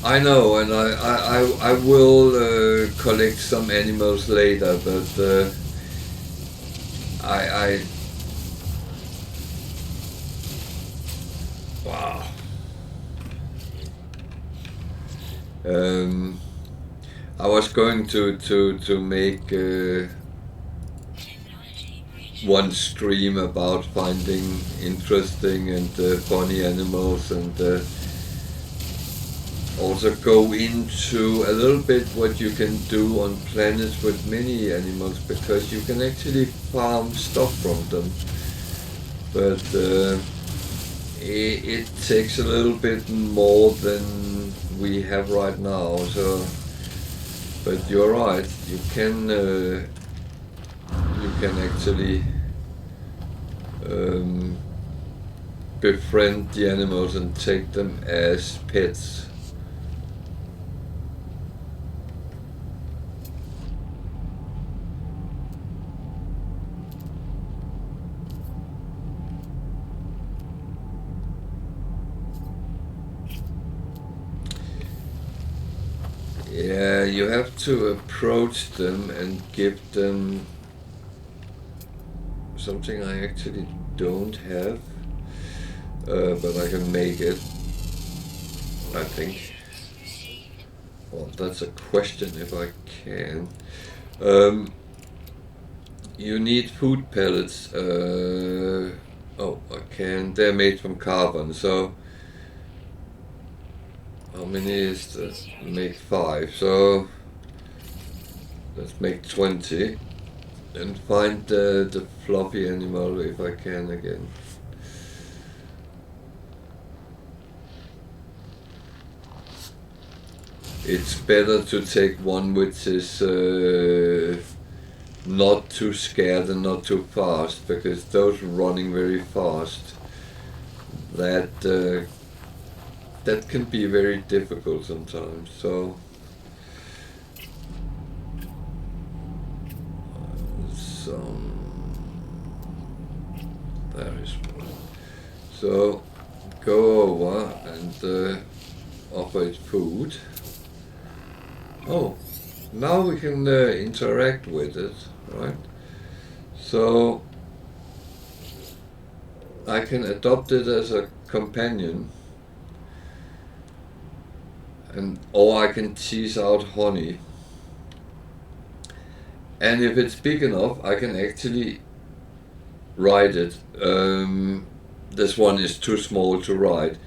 S1: I know, and I will collect some animals later, but I wow. I was going to make one stream about finding interesting and funny animals, and also go into a little bit what you can do on planets with many animals, because you can actually farm stuff from them, but it takes a little bit more than we have right now. So, but you're right, you can actually befriend the animals and take them as pets. Yeah, you have to approach them and give them something I actually don't have, but I can make it, I think. Well, that's a question if I can. You need food pellets. Oh, I can. They're made from carbon, so how many is this? Make 5, so let's make 20 and find the fluffy animal if I can again. It's better to take one which is not too scared and not too fast, because those running very fast, that can be very difficult sometimes. So there is one. So go over and offer it food. Oh, now we can interact with it, right? So I can adopt it as a companion, or I can tease out honey. And if it's big enough, I can actually ride it. This one is too small to ride,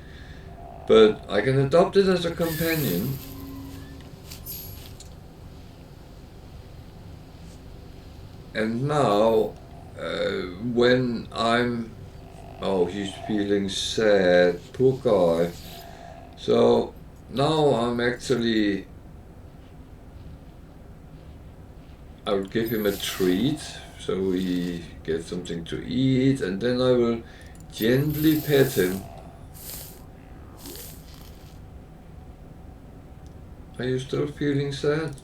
S1: but I can adopt it as a companion. And now, when I'm... Oh, he's feeling sad, poor guy. So now I'm actually... I will give him a treat, so he gets something to eat, and then I will gently pet him. Are you still feeling sad?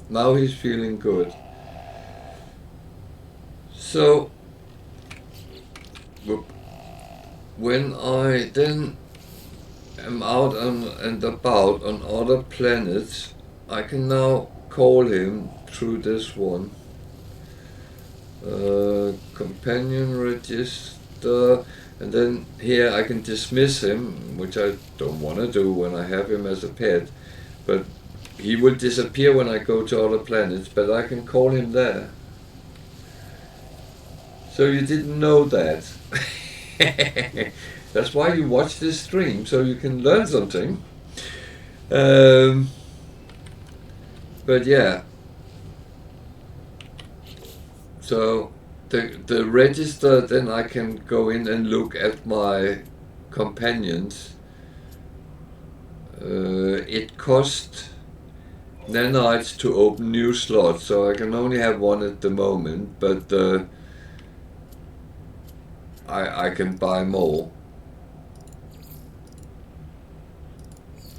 S1: Now he's feeling good. So, when I then am out and about on other planets, I can now call him through this one. Companion register, and then here I can dismiss him, which I don't want to do when I have him as a pet, but he will disappear when I go to other planets, but I can call him there. So you didn't know that. That's why you watch this stream, so you can learn something. But yeah, So the register, then I can go in and look at my companions. It costs nanites to open new slots, so I can only have one at the moment, but I can buy more.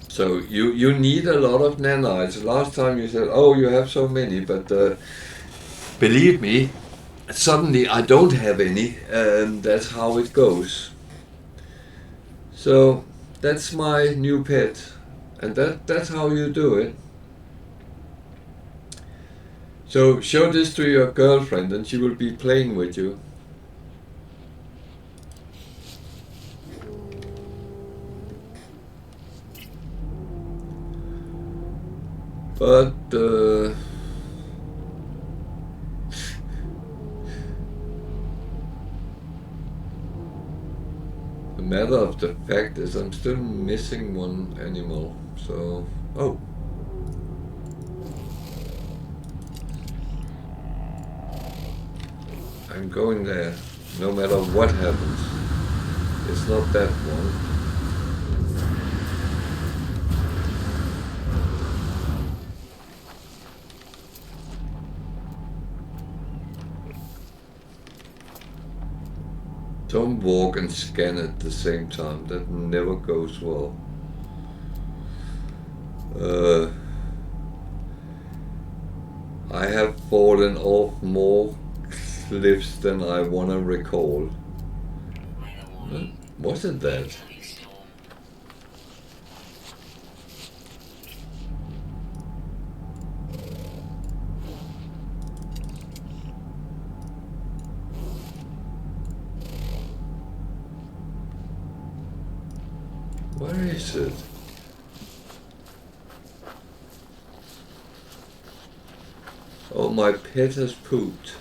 S1: So you need a lot of nanites. Last time you said, oh, you have so many, but believe me, suddenly I don't have any, and that's how it goes. So that's my new pet, and that's how you do it. So show this to your girlfriend, and she will be playing with you. But the matter of the fact is I'm still missing one animal. So, oh. I'm going there, no matter what happens. It's not that one. Don't walk and scan at the same time. That never goes well. I have fallen off more cliffs than I want to recall. Wasn't that? Where is it? Oh, my pet has pooped.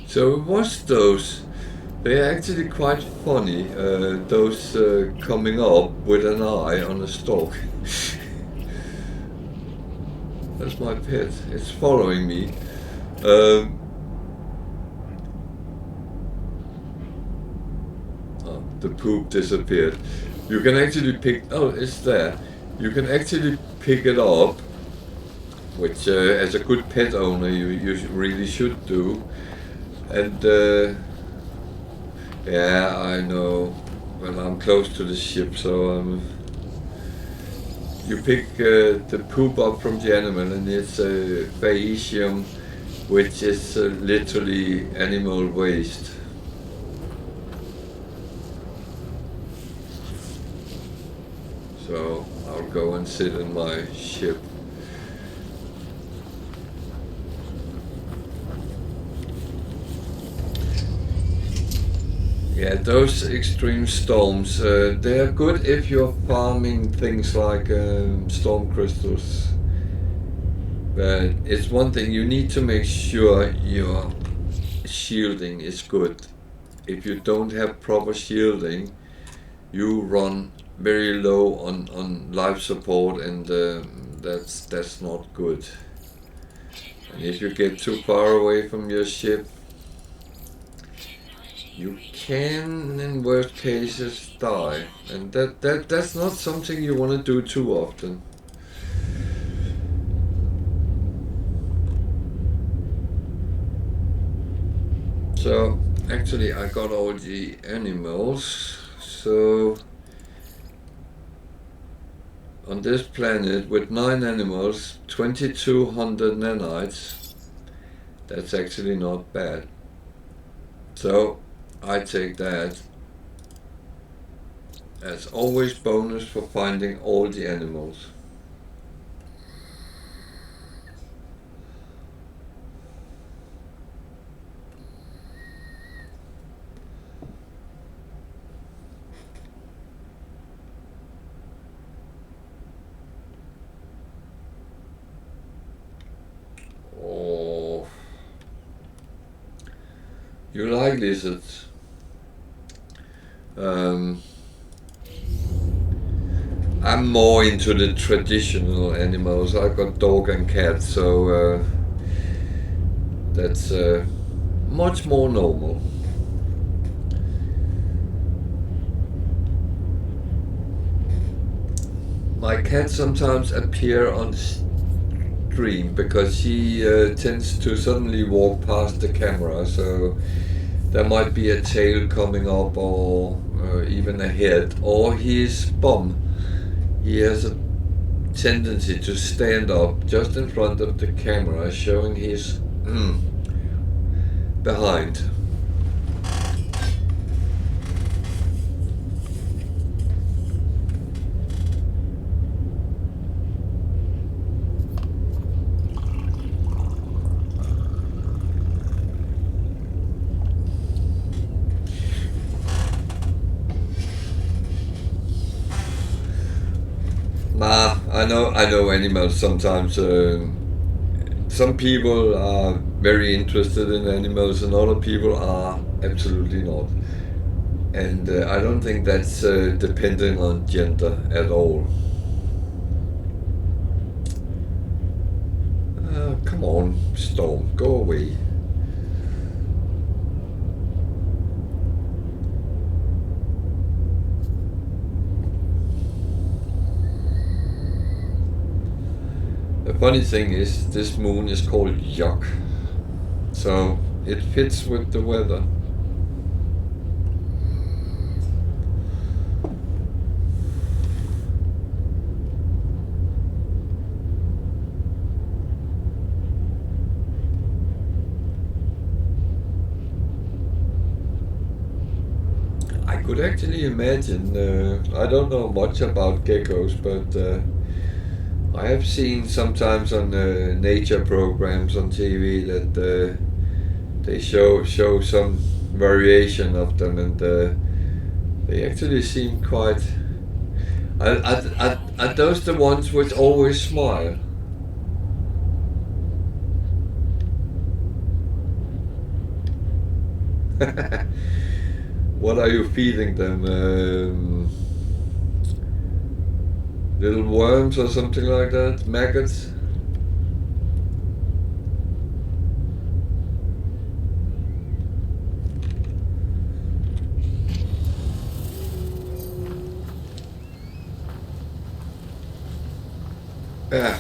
S1: So it was those. They're actually quite funny, those coming up with an eye on a stalk. That's my pet. It's following me. Oh, the poop disappeared. You can actually pick... Oh, it's there. You can actually pick it up, which as a good pet owner you really should do. And yeah, I know. Well, I'm close to the ship, so you pick the poop up from the animal, and it's faecium, which is literally animal waste. So I'll go and sit in my ship. Yeah, those extreme storms, they're good if you're farming things like storm crystals. But it's one thing, you need to make sure your shielding is good. If you don't have proper shielding, you run very low on life support, and that's not good. And if you get too far away from your ship, you can, in worst cases, die. And that's not something you want to do too often. So, actually I got all the animals. So, on this planet with 9 animals, 2200 nanites, that's actually not bad. So, I take that as always bonus for finding all the animals. Oh, like lizards. I'm more into the traditional animals. I got dog and cat, so that's much more normal. My cat sometimes appear on stream because she tends to suddenly walk past the camera, so there might be a tail coming up or even a head, or his bum. He has a tendency to stand up just in front of the camera, showing his behind. I know animals sometimes. Some people are very interested in animals, and other people are absolutely not. And I don't think that's dependent on gender at all. Come on, Storm, go away. The funny thing is, this moon is called Yuck, so it fits with the weather. I could actually imagine, I don't know much about geckos, but I have seen sometimes on nature programs on TV that they show some variation of them, and they actually seem quite. Are those the ones which always smile? What are you feeding them? Little worms or something like that? Maggots? Yeah.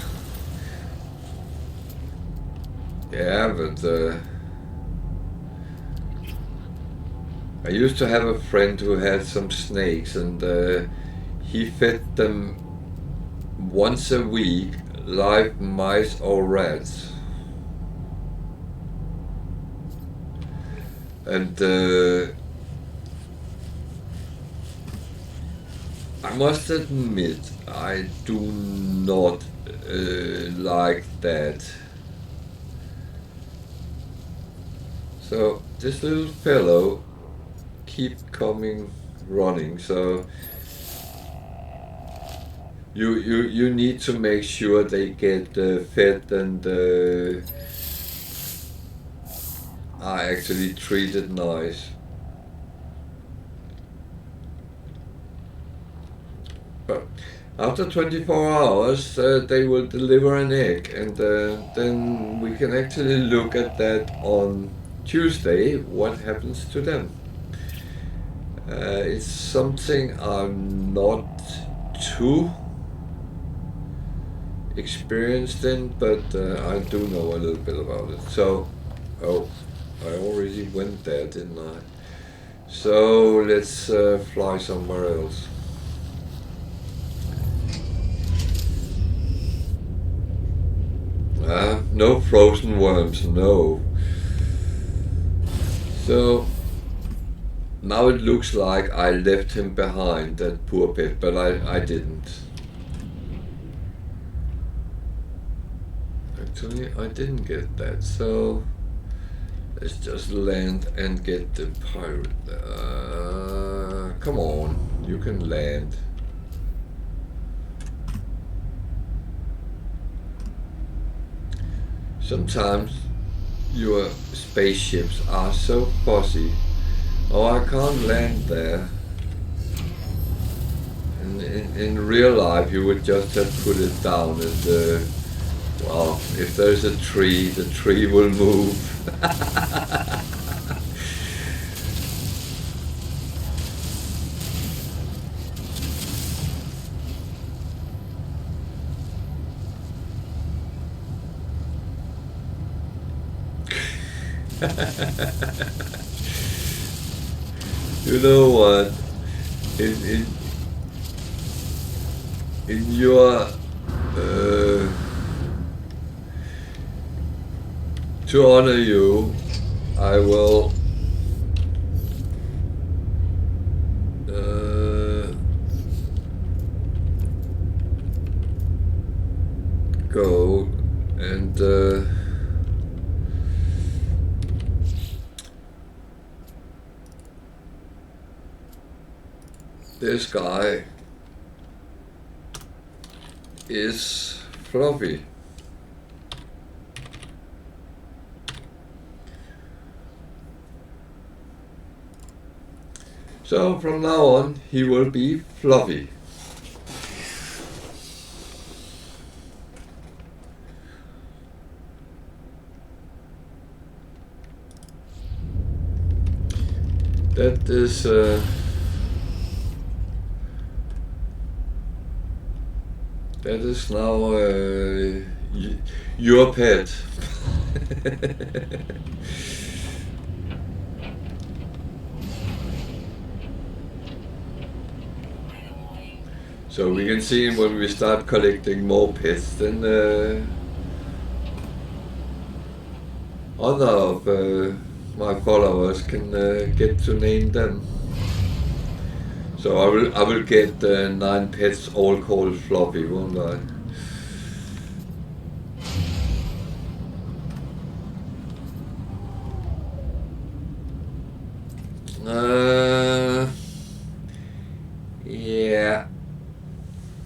S1: Yeah, but I used to have a friend who had some snakes, and he fed them once a week live mice or rats. And I must admit, I do not like that. So this little fellow keep coming running, so you need to make sure they get fed and are actually treated nice. But after 24 hours, they will deliver an egg, and then we can actually look at that on Tuesday, what happens to them. It's something I'm not too experienced in, but I do know a little bit about it. So, oh, I already went there, didn't I? So let's fly somewhere else. No frozen worms, no. So now it looks like I left him behind, that poor pet, but I didn't. Actually, I didn't get that, so let's just land and get the pirate. Come on, you can land. Sometimes your spaceships are so fuzzy. Oh, I can't land there. In real life, you would just have put it down, and well, if there's a tree, the tree will move. You know what? In in your to honor you, I will go and this guy is Fluffy. So from now on, he will be Fluffy. That is now your pet. So we can see when we start collecting more pets, then other of my followers can get to name them. So I will get 9 pets all called Floppy, won't I? Yeah.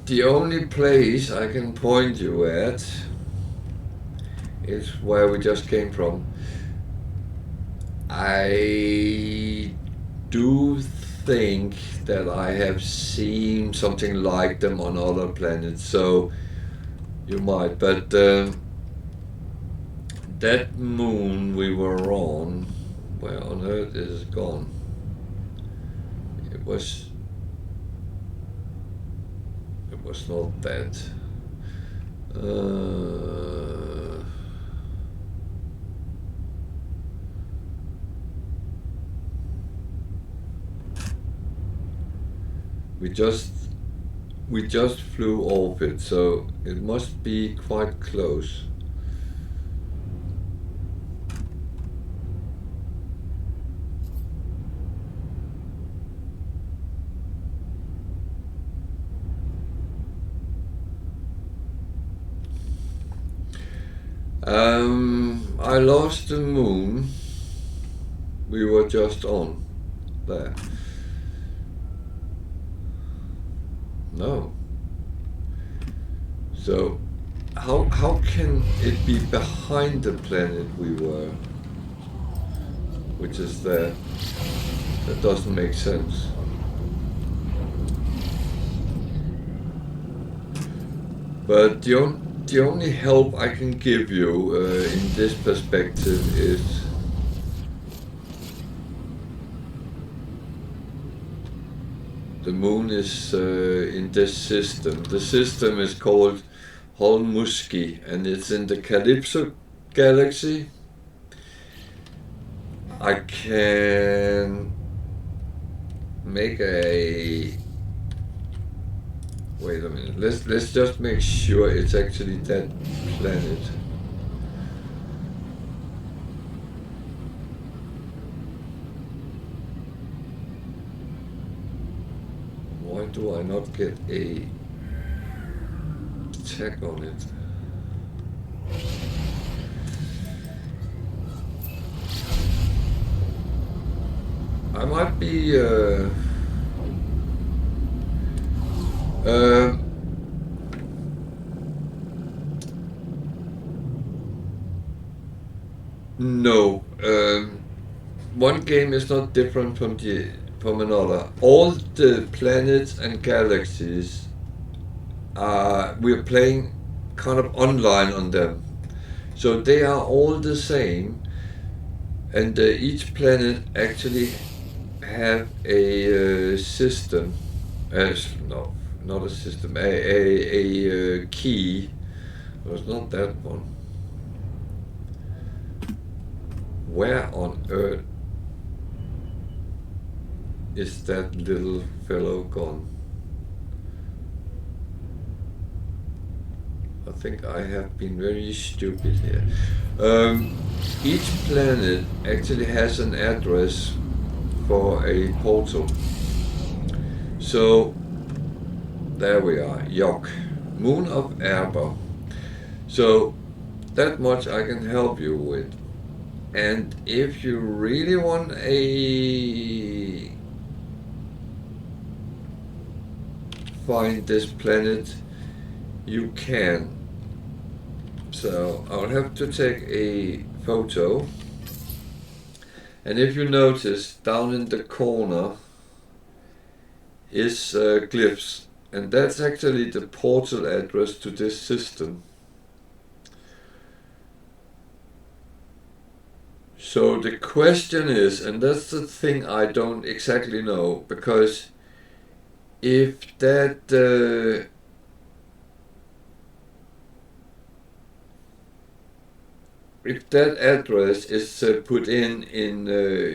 S1: The only place I can point you at is where we just came from. I do think that I have seen something like them on other planets, so you might, but that moon we were on, where on earth is it gone? It was not that. We just flew off it, so it must be quite close. I lost the moon we were just on there. No. So how can it be behind the planet we were, which is there? That doesn't make sense. But the only help I can give you in this perspective is the moon is in this system. The system is called Holmuski, and it's in the Calypso galaxy. I can make a... Wait a minute. Let's just make sure it's actually that planet. Why do I not get a check on it? I might be No, one game is not different from another. All the planets and galaxies we're playing kind of online on them, so they are all the same, and each planet actually have a system. No, not a system. A key. It was not that one. Where on earth is that little fellow gone? I think I have been very stupid here. Each planet actually has an address for a portal. So there we are, Yok, Moon of Erba. So that much I can help you with. And if you really want a find this planet, you can. So I'll have to take a photo, and if you notice down in the corner is glyphs, and that's actually the portal address to this system. So the question is, and that's the thing I don't exactly know, because if that address is put in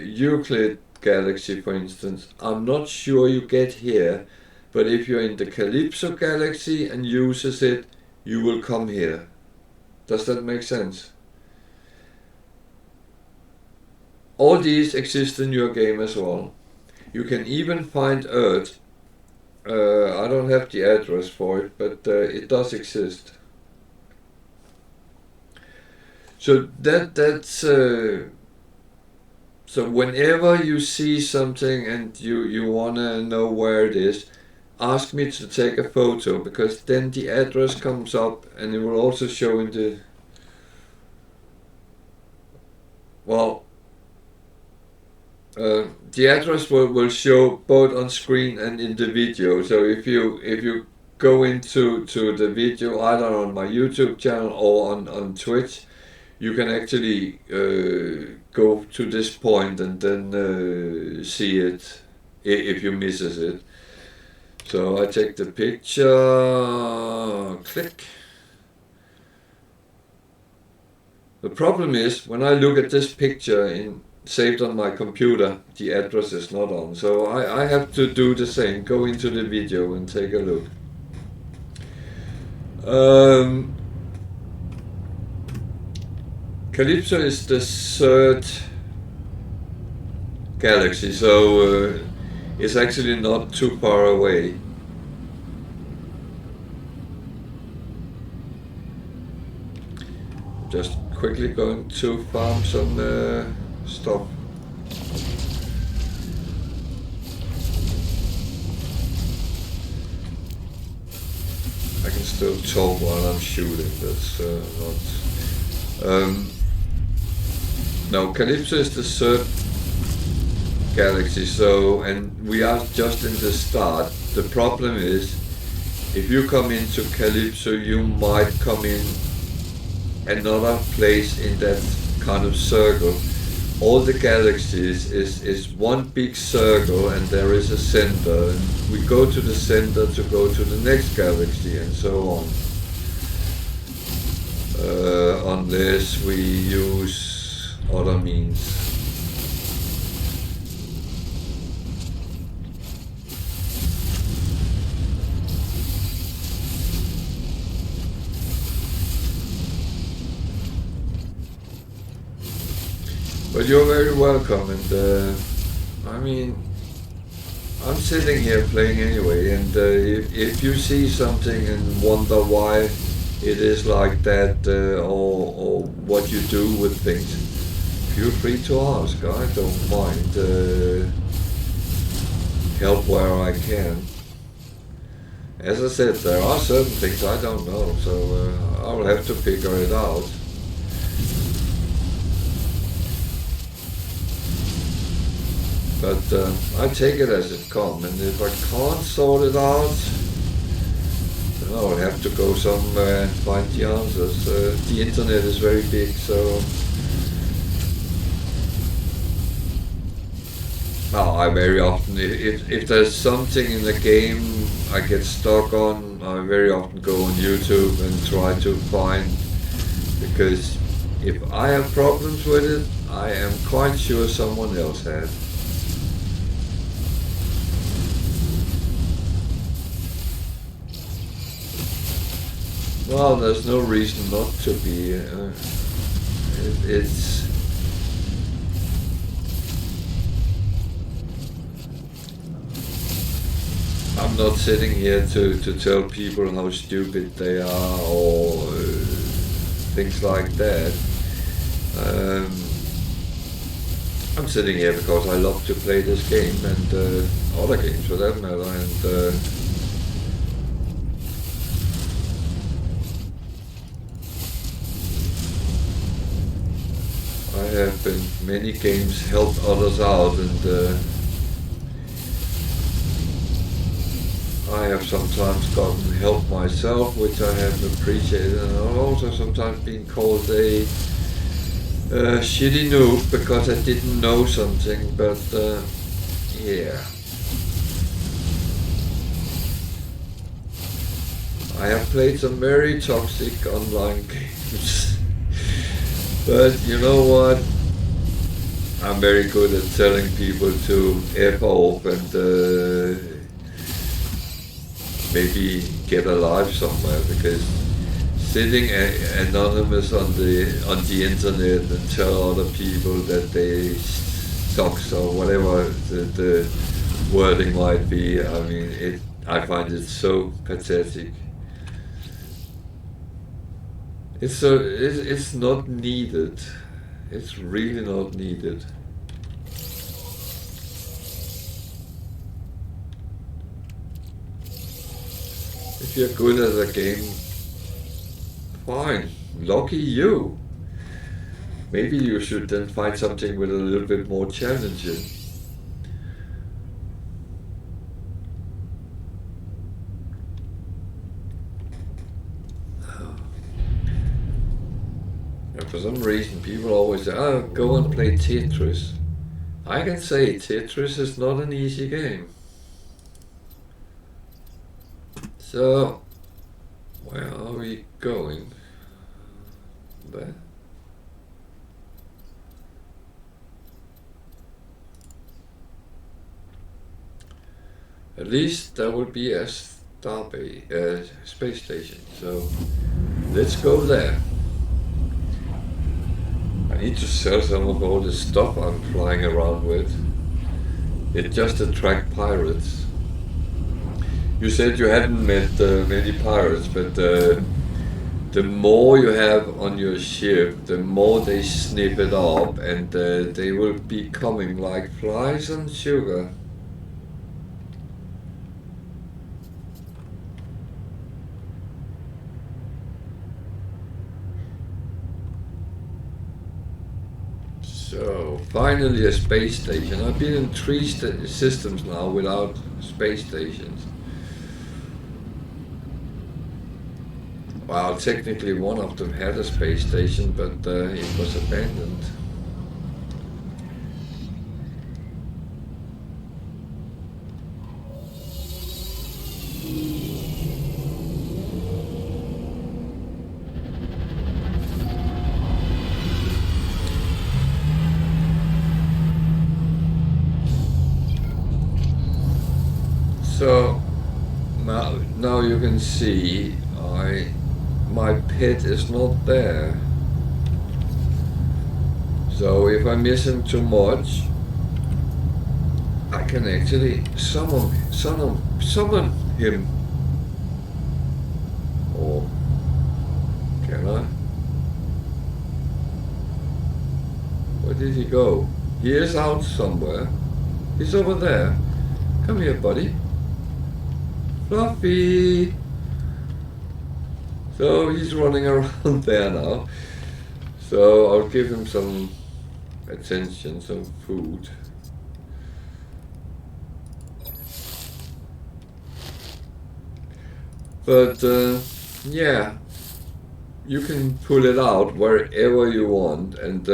S1: Euclid galaxy, for instance, I'm not sure you get here, but if you're in the Calypso galaxy and uses it, you will come here. Does that make sense? All these exist in your game as well. You can even find Earth. I don't have the address for it, but it does exist. So that's so whenever you see something and you wanna know where it is, ask me to take a photo, because then the address comes up and it will also show in the the address will show both on screen and in the video. So if you go into the video either on my YouTube channel or on Twitch, you can actually go to this point and then see it if you misses it. So I take the picture, click. The problem is when I look at this picture saved on my computer, the address is not on. So I have to do the same, go into the video and take a look. Calypso is the third galaxy, so it's actually not too far away. Just quickly going to farm some stuff. I can still talk while I'm shooting, that's not... Now, Calypso is the third galaxy, so, and we are just in the start. The problem is, if you come into Calypso, you might come in another place in that kind of circle. All the galaxies is one big circle, and there is a center, and we go to the center to go to the next galaxy, and so on. Unless we use other means. But you're very welcome, and I mean, I'm sitting here playing anyway, and if you see something and wonder why it is like that, or what you do with things, feel free to ask. I don't mind. Help where I can. As I said, there are certain things I don't know, so I'll have to figure it out. But I take it as it comes, and if I can't sort it out, then I'll have to go somewhere and find the answers. The internet is very big, so I very often, if there's something in the game I get stuck on, I very often go on YouTube and try to find, because if I have problems with it, I am quite sure someone else has. Well, there's no reason not to be. It's I'm not sitting here to tell people how stupid they are or things like that. I'm sitting here because I love to play this game and other games for that matter, and I have in many games helped others out, and I have sometimes gotten help myself, which I have appreciated, and I've also sometimes been called a shitty noob because I didn't know something, but yeah. I have played some very toxic online games, but you know what? I'm very good at telling people to F off and maybe get a life somewhere, because sitting anonymous on the internet and tell other people that they sucks or whatever the wording might be, I mean, I find it so pathetic. It's not needed. It's really not needed. If you're good at a game, fine, lucky you. Maybe you should then find something with a little bit more challenging. And for some reason, people always say, "Oh, go and play Tetris." I can say Tetris is not an easy game. So, where are we going? There. At least there will be a space station. So, let's go there. I need to sell some of all the stuff I'm flying around with. It just attracts pirates. You said you hadn't met many pirates, but the more you have on your ship, the more they snip it up, and they will be coming like flies on sugar. So, finally a space station. I've been in 3 systems now without space stations. Well, technically one of them had a space station, but it was abandoned. So now you can see my pet is not there. So if I miss him too much, I can actually summon him. Or can I? Where did he go? He is out somewhere. He's over there. Come here, buddy. Fluffy! So he's running around there now. So I'll give him some attention, some food. But yeah, you can pull it out wherever you want, and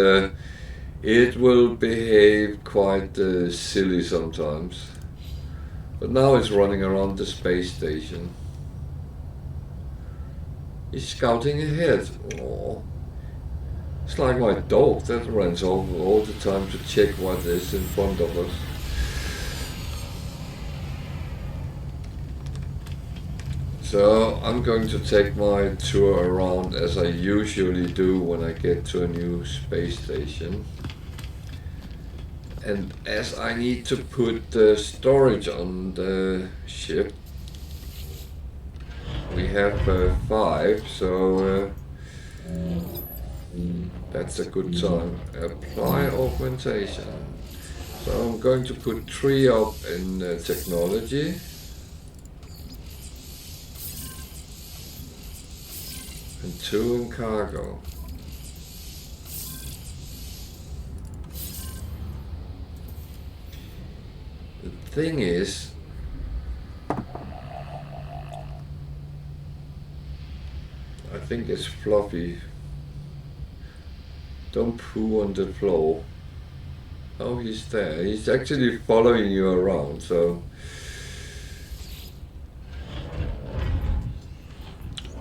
S1: it will behave quite silly sometimes. But now it's running around the space station. He's scouting ahead. Aww. It's like my dog that runs over all the time to check what is in front of us. So I'm going to take my tour around as I usually do when I get to a new space station. And as I need to put the storage on the ship, we have 5, so that's a good time. Apply augmentation. So I'm going to put 3 up in technology. And 2 in cargo. The thing is, I think it's Fluffy. Don't poo on the floor. Oh, he's there. He's actually following you around, so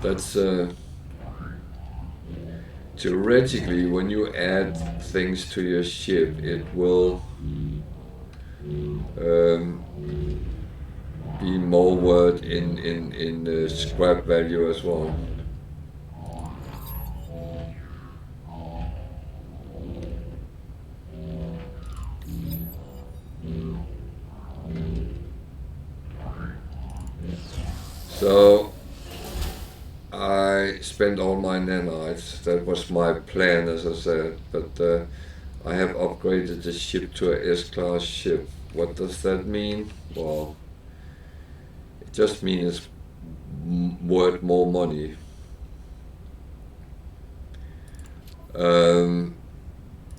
S1: that's theoretically, when you add things to your ship, it will be more worth in scrap value as well. So I spent all my nanites. That was my plan, as I said, but I have upgraded the ship to a S-class ship. What does that mean? Well, it just means it's worth more money.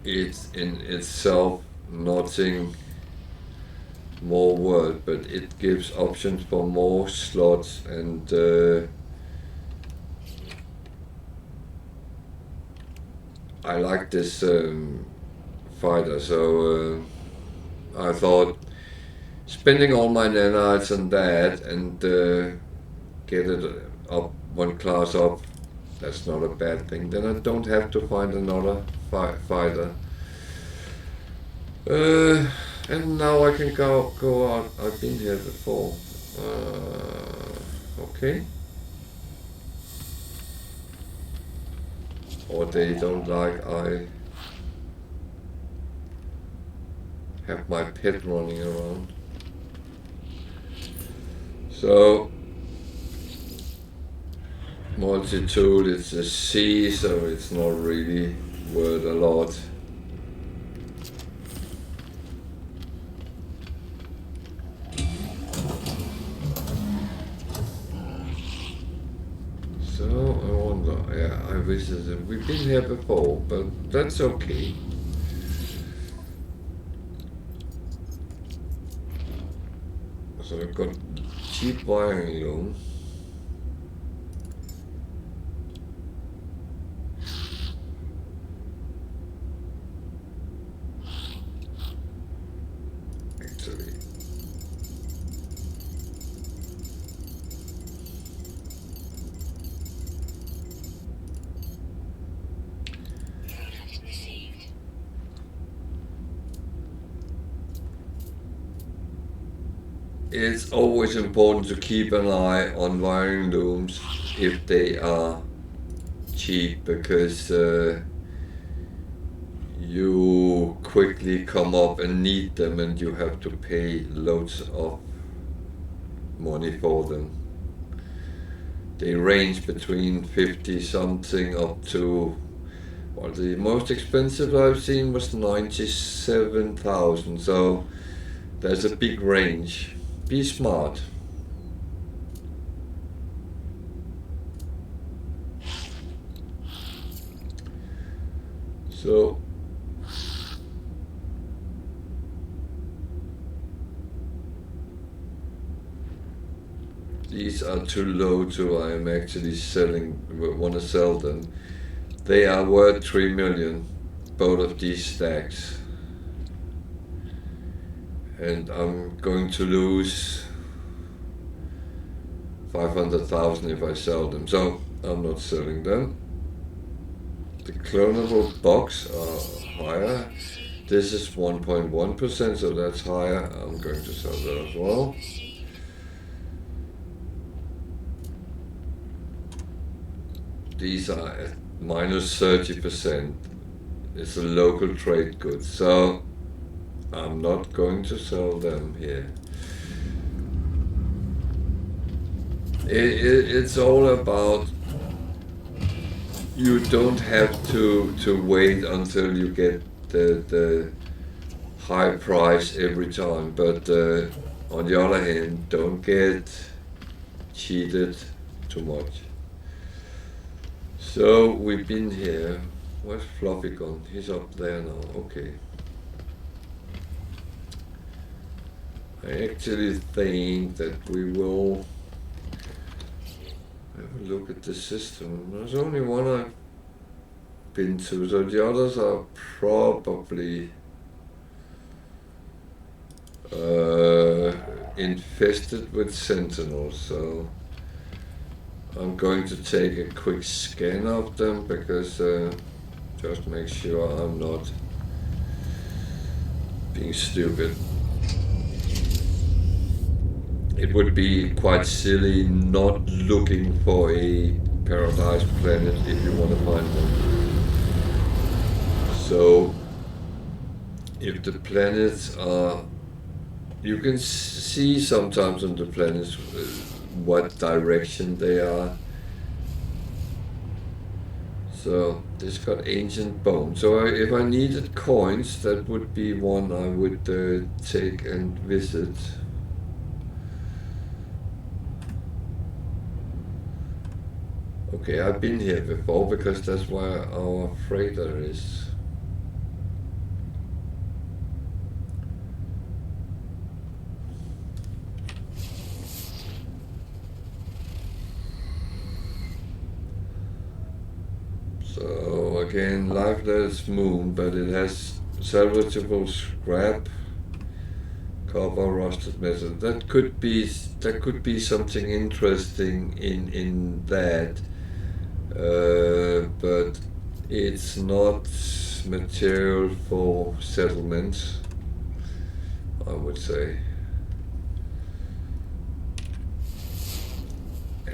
S1: It's in itself nothing more worth, but it gives options for more slots, and I like this fighter, so I thought spending all my nanites on that and get it up 1 class up, that's not a bad thing. Then I don't have to find another fighter. And now I can go out. I've been here before. Okay. Or they don't like I have my pet running around. So multi-tool, it's a C, so it's not really worth a lot. So I wonder, yeah, I visited. We've been here before, but that's okay. So I've got cheap wiring loom. Actually,
S2: Product received.
S1: it's always important to keep an eye on wiring looms if they are cheap, because you quickly come up and need them, and you have to pay loads of money for them. They range between 50 something up to, well, the most expensive I've seen was 97,000, so there's a big range. Be smart. So these are too low to I'm actually want to sell them. They are worth 3 million, both of these stacks. And I'm going to lose 500,000 if I sell them, so I'm not selling them. The clonable box are higher. This is 1.1%, so that's higher. I'm going to sell that as well. These are at minus 30%. It's a local trade good, so I'm not going to sell them here. It's all about, you don't have to wait until you get the high price every time, but on the other hand, don't get cheated too much. So we've been here. Where's Fluffy gone? He's up there now. Okay. I actually think that we will have a look at the system. There's only one I've been to, so the others are probably infested with sentinels, so I'm going to take a quick scan of them because just make sure I'm not being stupid. It would be quite silly not looking for a paradise planet if you want to find one. So if the planets are, you can see sometimes on the planets what direction they are. So this got ancient bones. So if I needed coins, that would be one I would take and visit. Okay, I've been here before because that's where our freighter is. So again, lifeless moon, but it has salvageable scrap, copper, rusted metal. That could be something interesting in that, but it's not material for settlements, I would say.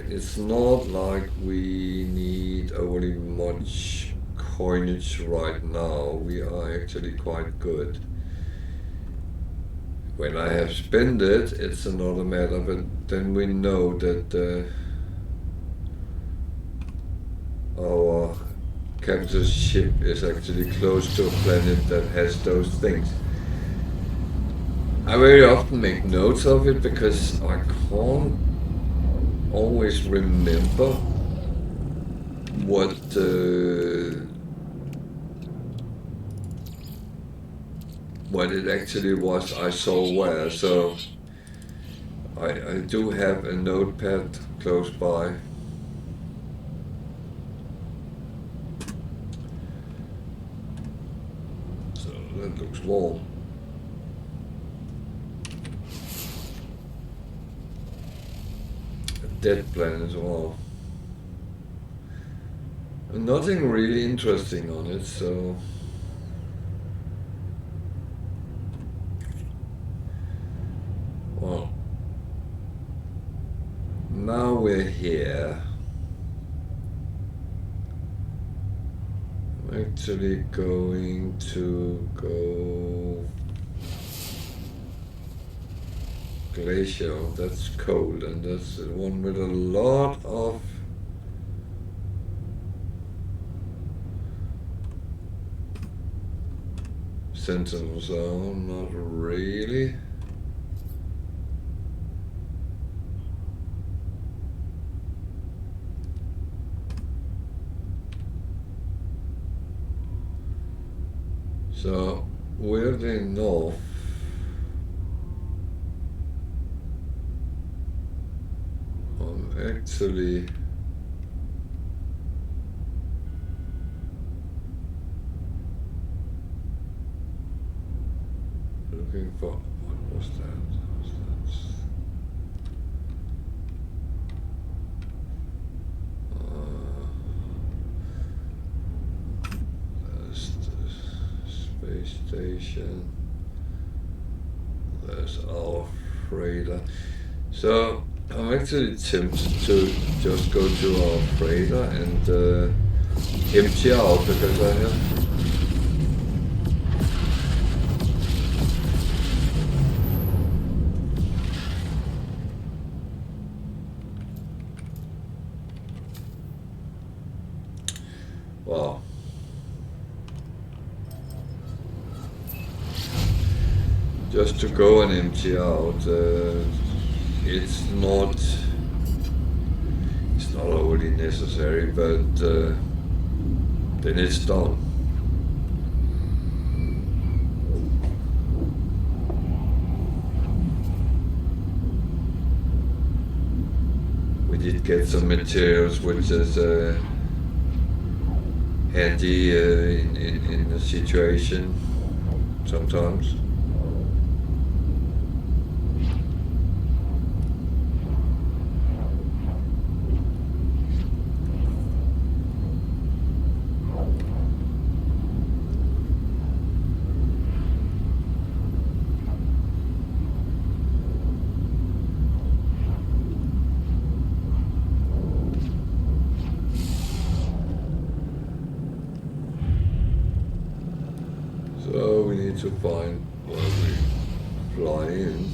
S1: It's not like we need overly much coinage right now. We are actually quite good. When I have spent it, it's another matter, but then we know that our capital ship is actually close to a planet that has those things. I very often make notes of it because I can't always remember what it actually was I saw where, so I do have a notepad close by. So that looks warm. Dead planet as well. Nothing really interesting on it, so well, now we're here. I'm actually going to go glacial. That's cold, and that's the one with a lot of sentinels. So not really. So weirdly enough, actually looking for, what was that? There's the space station. There's our freighter. So I'm actually tempted to just go to our freighter and empty out, because I have wow. Just to go and empty out, it's not already necessary, but then it's done. We did get some materials, which is handy in a situation sometimes. So we need to find where we fly in.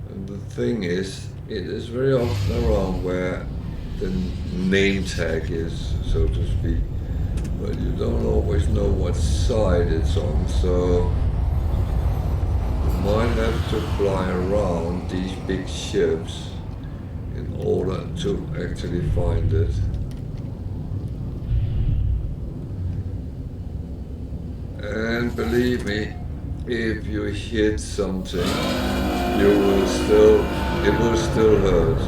S1: And the thing is, it is very often around where the name tag is, so to speak, but you don't always know what side it's on, so you might have to fly around these big ships in order to actually find it. And believe me, if you hit something, it will still hurt.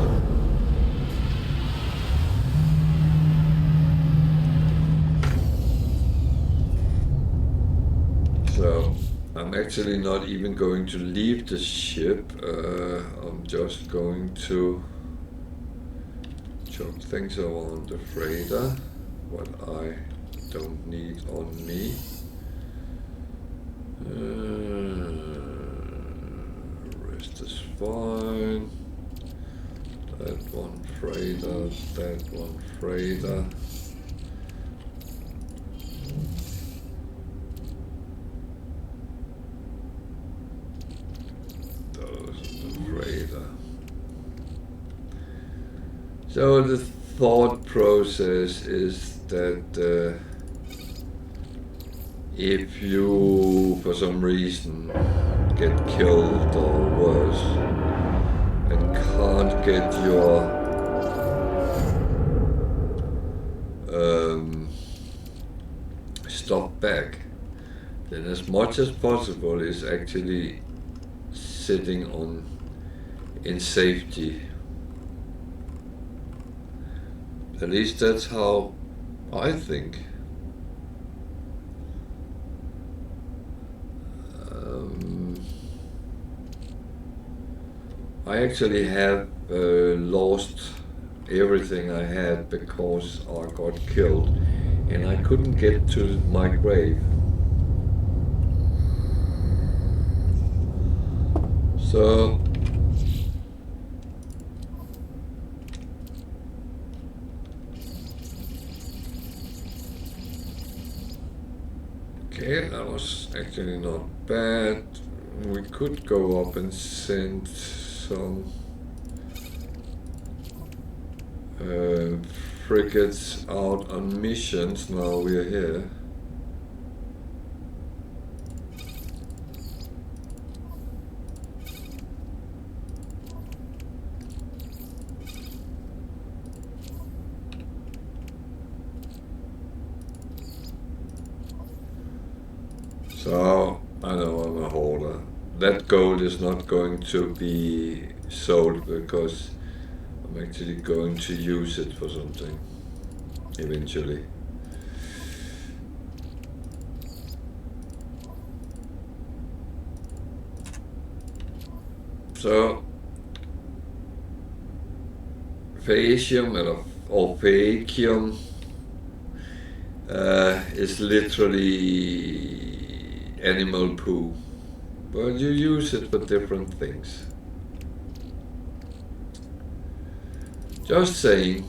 S1: So I'm actually not even going to leave the ship. I'm just going to chuck things around the freighter, what I don't need on me. Rest is fine. That one freighter, that one freighter. Those are the freighter. So the thought process is that if you, for some reason, get killed or worse, and can't get your stuff back, then as much as possible is actually sitting in safety. At least that's how I think. I actually have lost everything I had because I got killed and I couldn't get to my grave. So okay, that was actually not bad. We could go up and send some frigates out on missions now we're here. So I that gold is not going to be sold because I'm actually going to use it for something eventually. So phaecium or phaecium is literally animal poo, but you use it for different things. Just saying.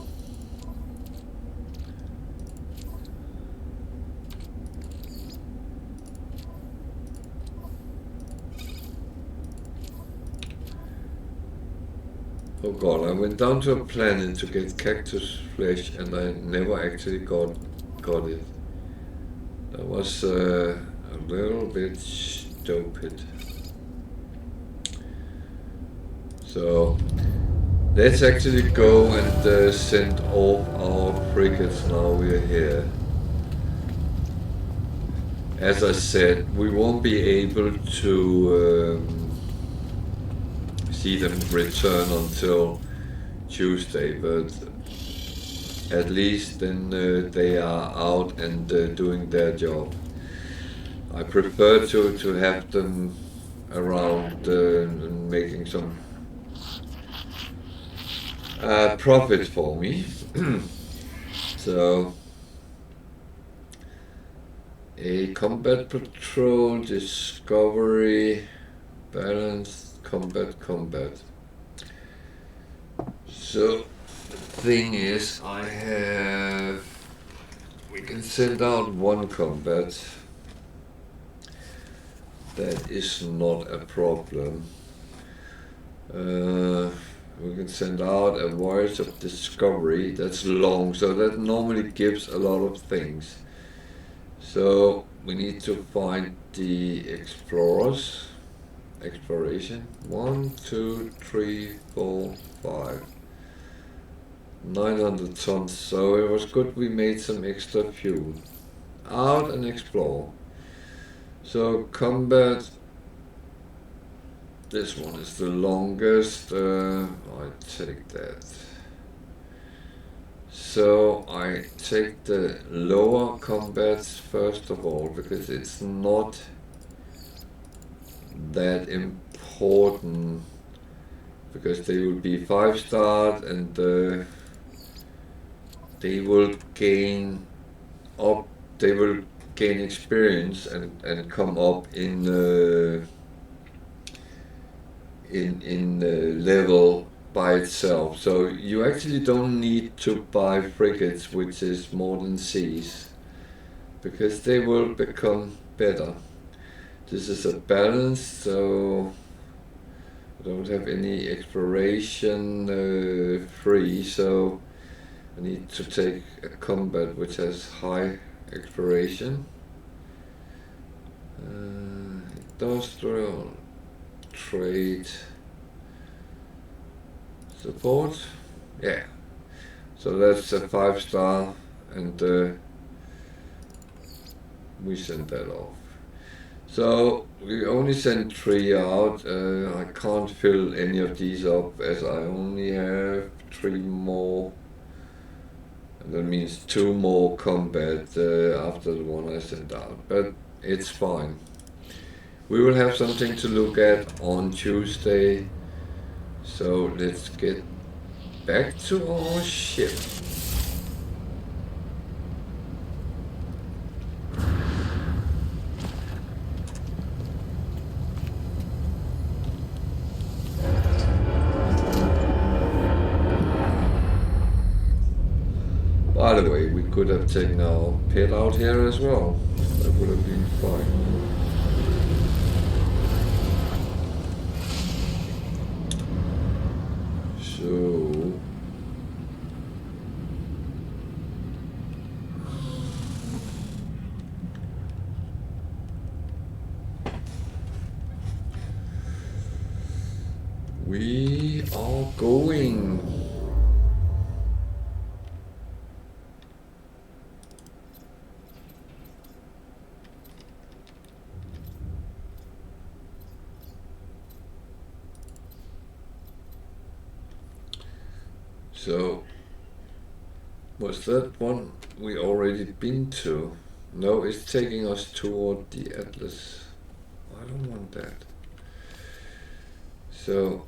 S1: Oh god, I went down to a planet to get cactus flesh and I never actually got it. That was a little bit stupid. So let's actually go and send off our frigates now we're here. As I said, we won't be able to see them return until Tuesday, but at least then they are out and doing their job. I prefer to have them around and making some profit for me. So a combat patrol, discovery, balanced combat. So the thing is, we can send out one combat. That is not a problem. We can send out a voyage of discovery. That's long, so that normally gives a lot of things. So we need to find the explorers. Exploration. 1, 2, 3, 4, 5. 900 tons. So it was good we made some extra fuel. Out and explore. So combat. This one is the longest. I take that. So I take the lower combats first of all because it's not that important because they will be 5-star and they will gain experience and come up in level by itself. So you actually don't need to buy frigates which is more than Cs because they will become better. This is a balance, so I don't have any exploration free, so I need to take a combat which has high exploration. Industrial, trade, support, yeah. So that's a 5-star, and we send that off. So we only send 3 out. I can't fill any of these up as I only have 3 more. And that means 2 more combat after the one I sent out. But it's fine. We will have something to look at on Tuesday. So let's get back to our ship. By the way, we could have taken our pet out here as well. That would have been fine. So we are going. So, was that one we already been to? No, it's taking us toward the Atlas. I don't want that. So,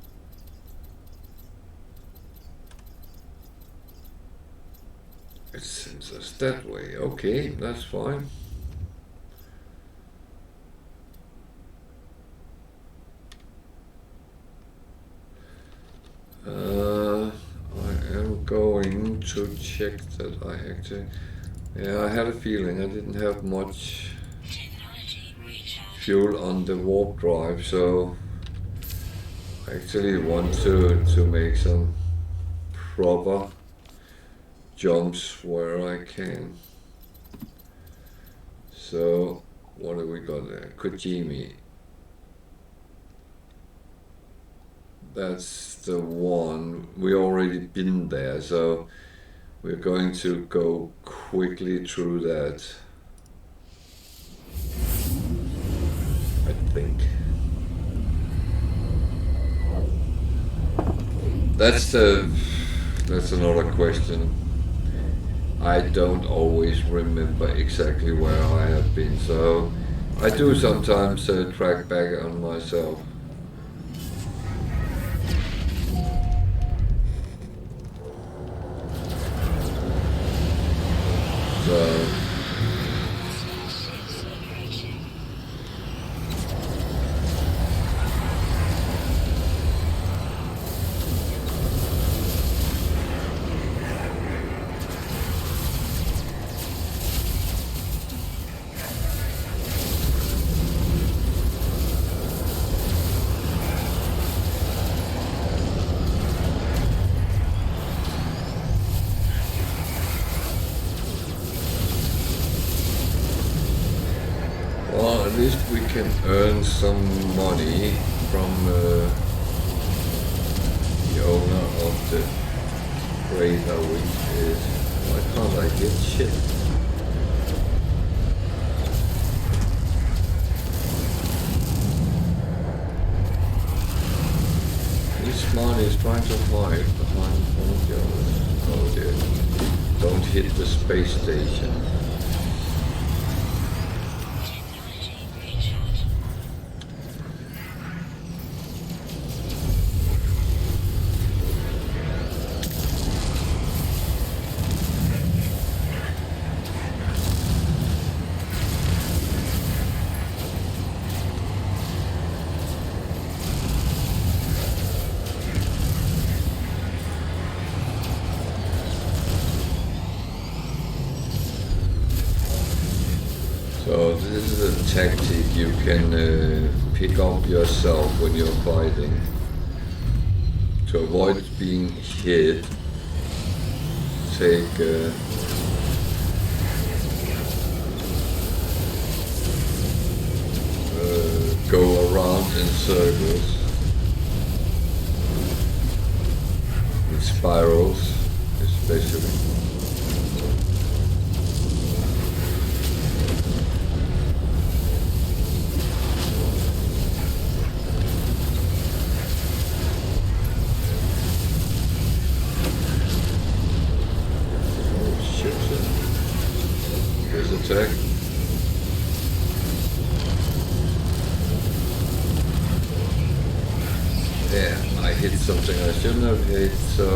S1: it sends us that way. Okay, that's fine. I am going to check that I actually... Yeah, I had a feeling I didn't have much fuel on the warp drive, so I actually want to make some proper jumps where I can. So, what have we got there? Kojimi. That's the one. We already been there, so we're going to go quickly through that. I think. That's another question. I don't always remember exactly where I have been, so I do sometimes track back on myself. So well, at least we can earn some money from the owner of the freighter, which is... Why can't I get shit? This man is trying to hide behind one of the others. Oh dear. Don't hit the space station. So this is a tactic you can pick up yourself when you're fighting. To avoid being hit, take go around in circles with spirals, especially. Attack. Yeah, I hit something I shouldn't have hit, so...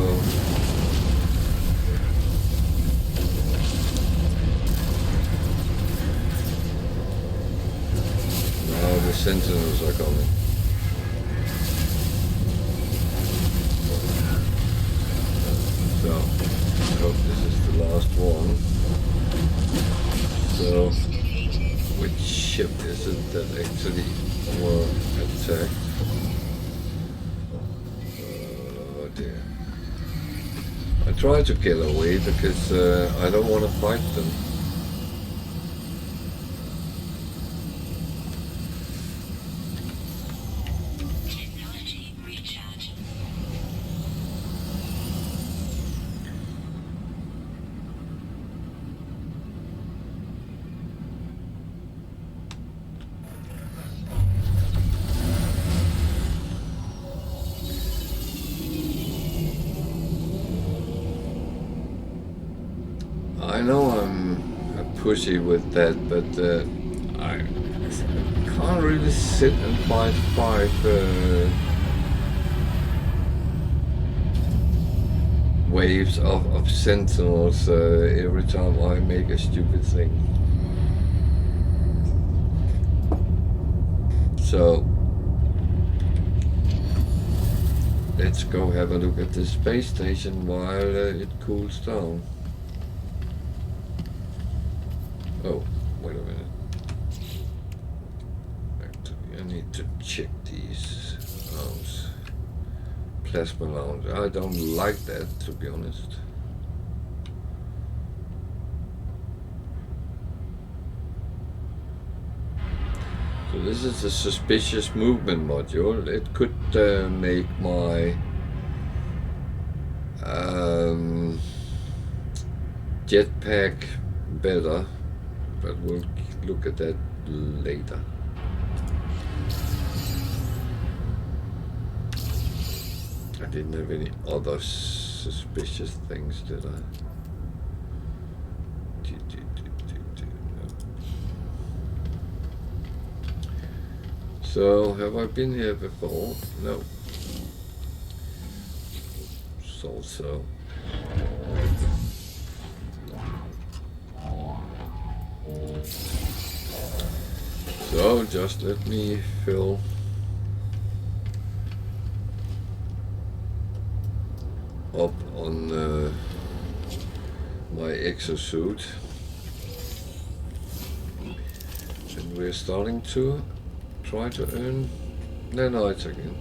S1: Now the sentinels are coming. So, I hope this is the last one. So, which ship is it that actually were attacked? Oh dear. I try to get away because I don't want to fight them. know I'm a pussy with that, but I can't really sit and fight 5 waves of sentinels every time I make a stupid thing. So let's go have a look at the space station while it cools down. Oh, wait a minute. Actually, I need to check these arms. Plasma lounge. I don't like that, to be honest. So this is a suspicious movement module. It could make my jetpack better, but we'll look at that later. I didn't have any other suspicious things, did I? No. So, have I been here before? No. So. So, just let me fill up on my exosuit, and we're starting to try to earn nanites again.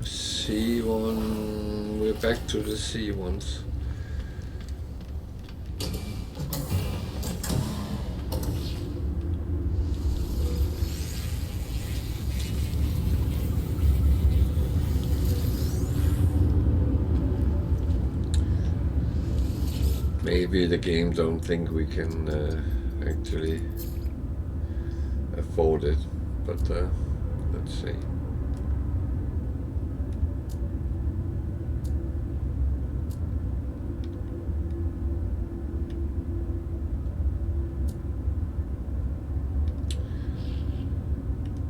S1: C1, we're back to the C1s. Maybe the game don't think we can actually afford it, but let's see.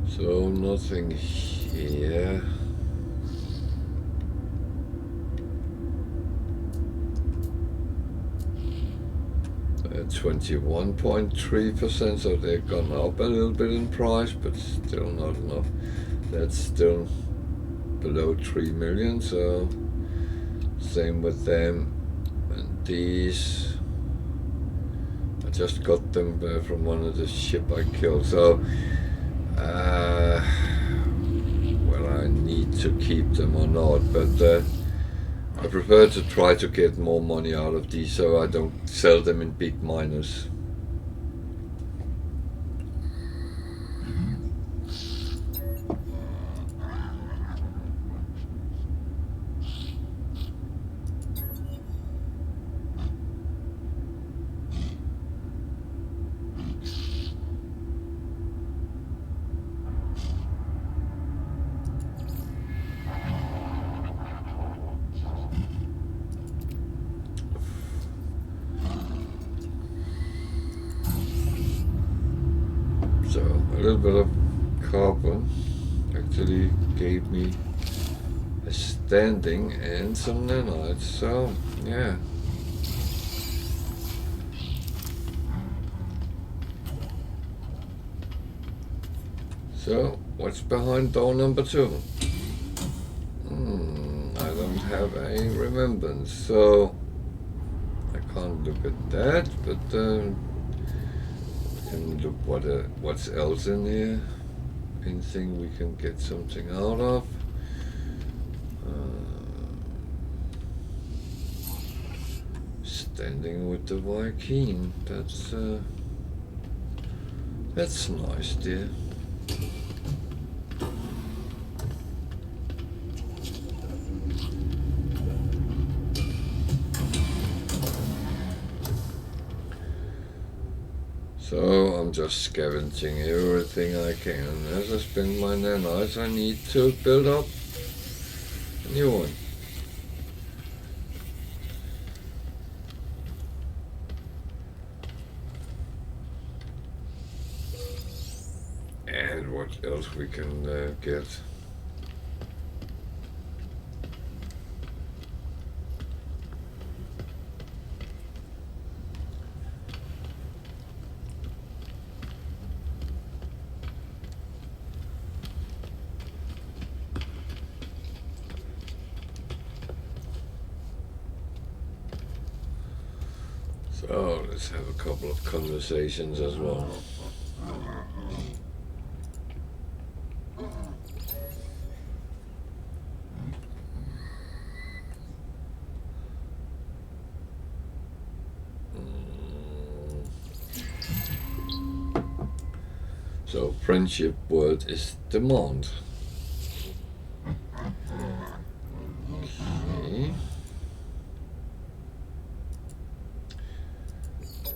S1: So nothing here. 21.3%, so they've gone up a little bit in price, but still not enough. That's still below 3 million, so same with them. And these, I just got them from one of the ship I killed, so well, I need to keep them or not, but I prefer to try to get more money out of these so I don't sell them in big minus. So a little bit of carbon actually gave me a standing and some nanites, so yeah. So what's behind door number 2? I don't have a remembrance, so I can't look at that, but and look what's else in here. Anything we can get something out of. Standing with the Viking. That's nice, dear. So I'm just scavenging everything I can. As I spend my nanites, I need to build up a new one. what else we can get. So let's have a couple of conversations as well. So friendship word is demand. Okay.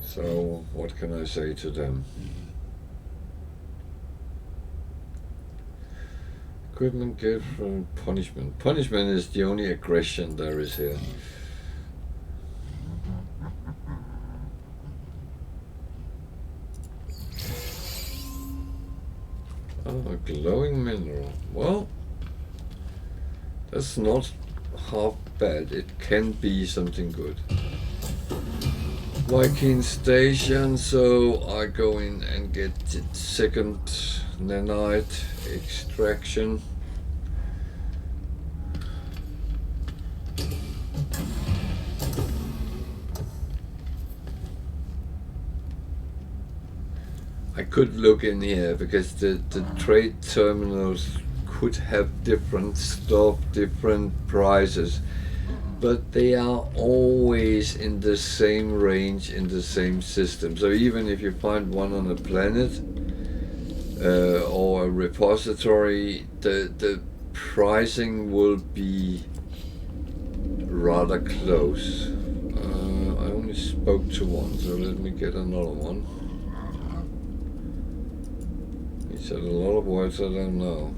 S1: So what can I say to them? Equipment get from punishment. Punishment is the only aggression there is here. Oh, a glowing mineral. Well, that's not half bad. It can be something good. Viking station, so I go in and get the second nanite extraction. I could look in here because the trade terminals could have different stuff, different prices, but they are always in the same range, in the same system. So even if you find one on a planet or a repository, the pricing will be rather close. I only spoke to one, so let me get another one. He said a lot of words I don't know.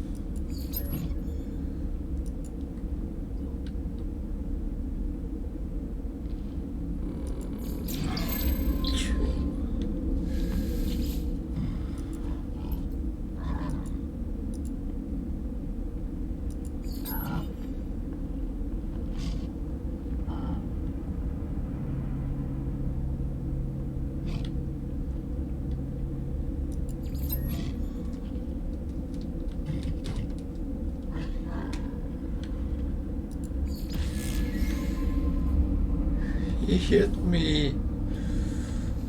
S1: He hit me.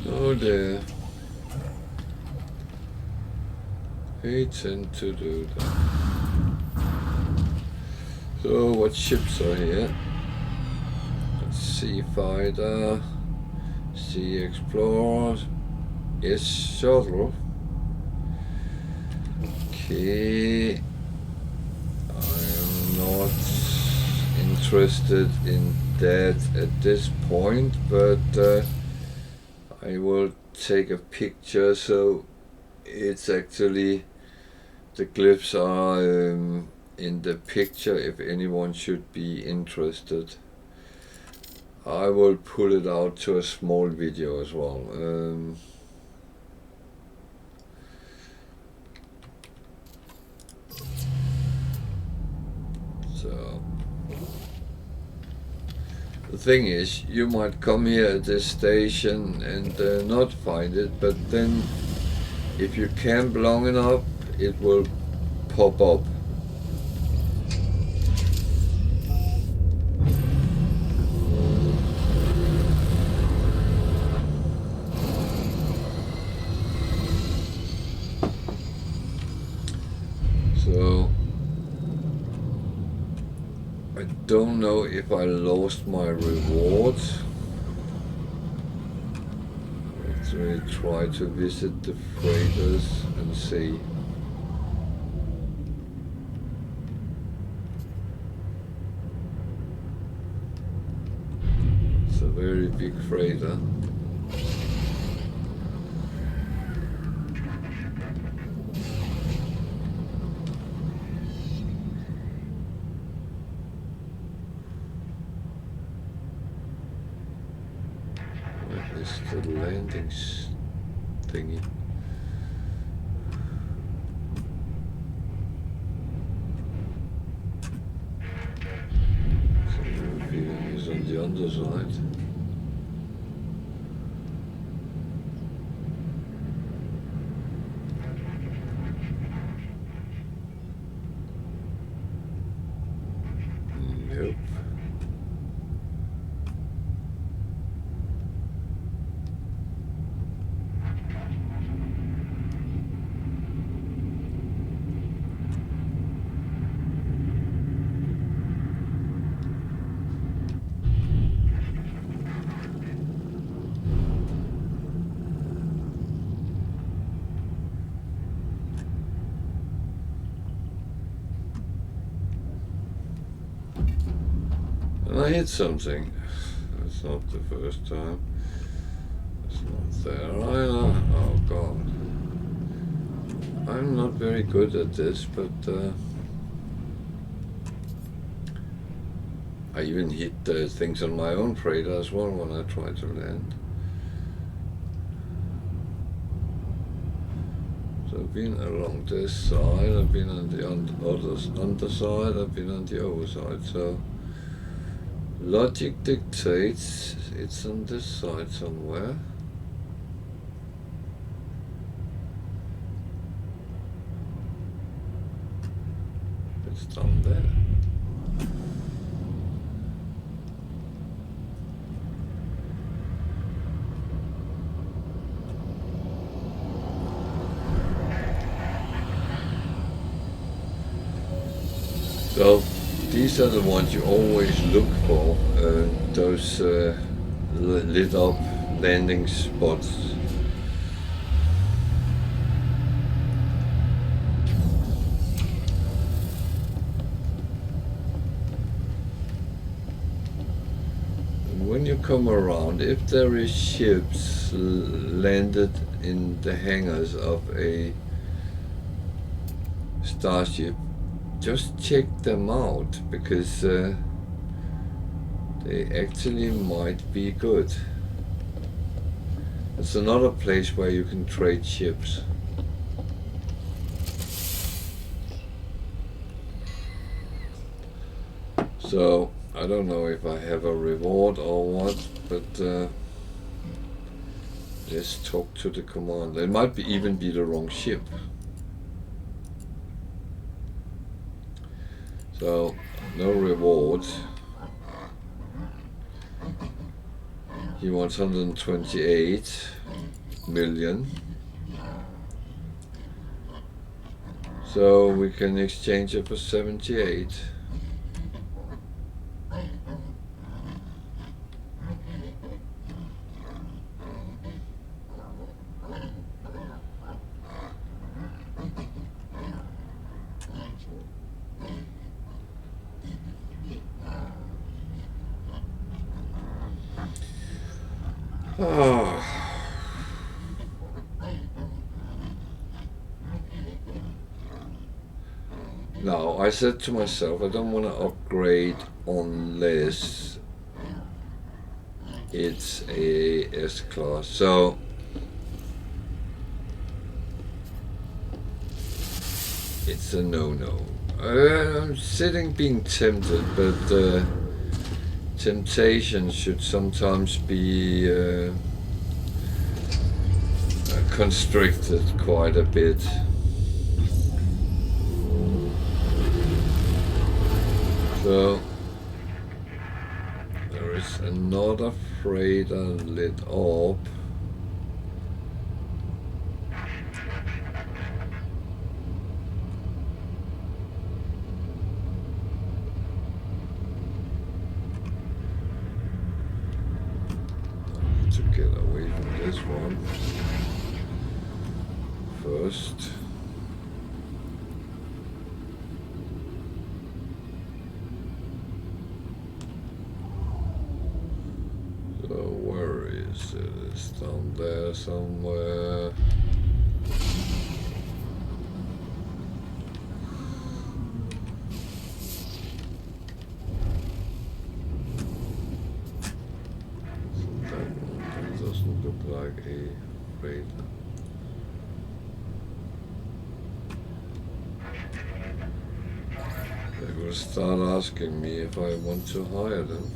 S1: Oh dear. They tend to do that. So what ships are here? Sea Fighter, Sea Explorer, yes, Shuttle. Okay. I am not interested in that at this point, but I will take a picture so it's actually the glyphs are in the picture if anyone should be interested. I will pull it out to a small video as well. So the thing is, you might come here at this station and not find it, but then if you camp long enough, it will pop up. So I don't know if I lost my reward. Let's really try to visit the freighters and see. It's a very big freighter. The landing thingy. underside. Nope. And I hit something. That's not the first time. It's not there either. Oh god. I'm not very good at this, but I even hit things on my own freighter as well when I try to land. So I've been along this side, I've been on the underside, I've been on the overside, so logic dictates it's on this side somewhere. It's down there. So these are the ones you always look for, those lit up landing spots. And when you come around, if there is ships landed in the hangars of a starship, just check them out, because they actually might be good. It's another place where you can trade ships. So I don't know if I have a reward or what, but let's talk to the commander. It might even be the wrong ship. So, no reward. He wants 128 million. So we can exchange it for 78. Oh. Now, I said to myself, I don't want to upgrade unless it's a S-class. So it's a no-no. I'm sitting being tempted, but temptation should sometimes be constricted quite a bit. So there is another freighter lit up. To get away from this one first. So where is it? It's down there somewhere. That doesn't look like a freighter. They will start asking me if I want to hire them.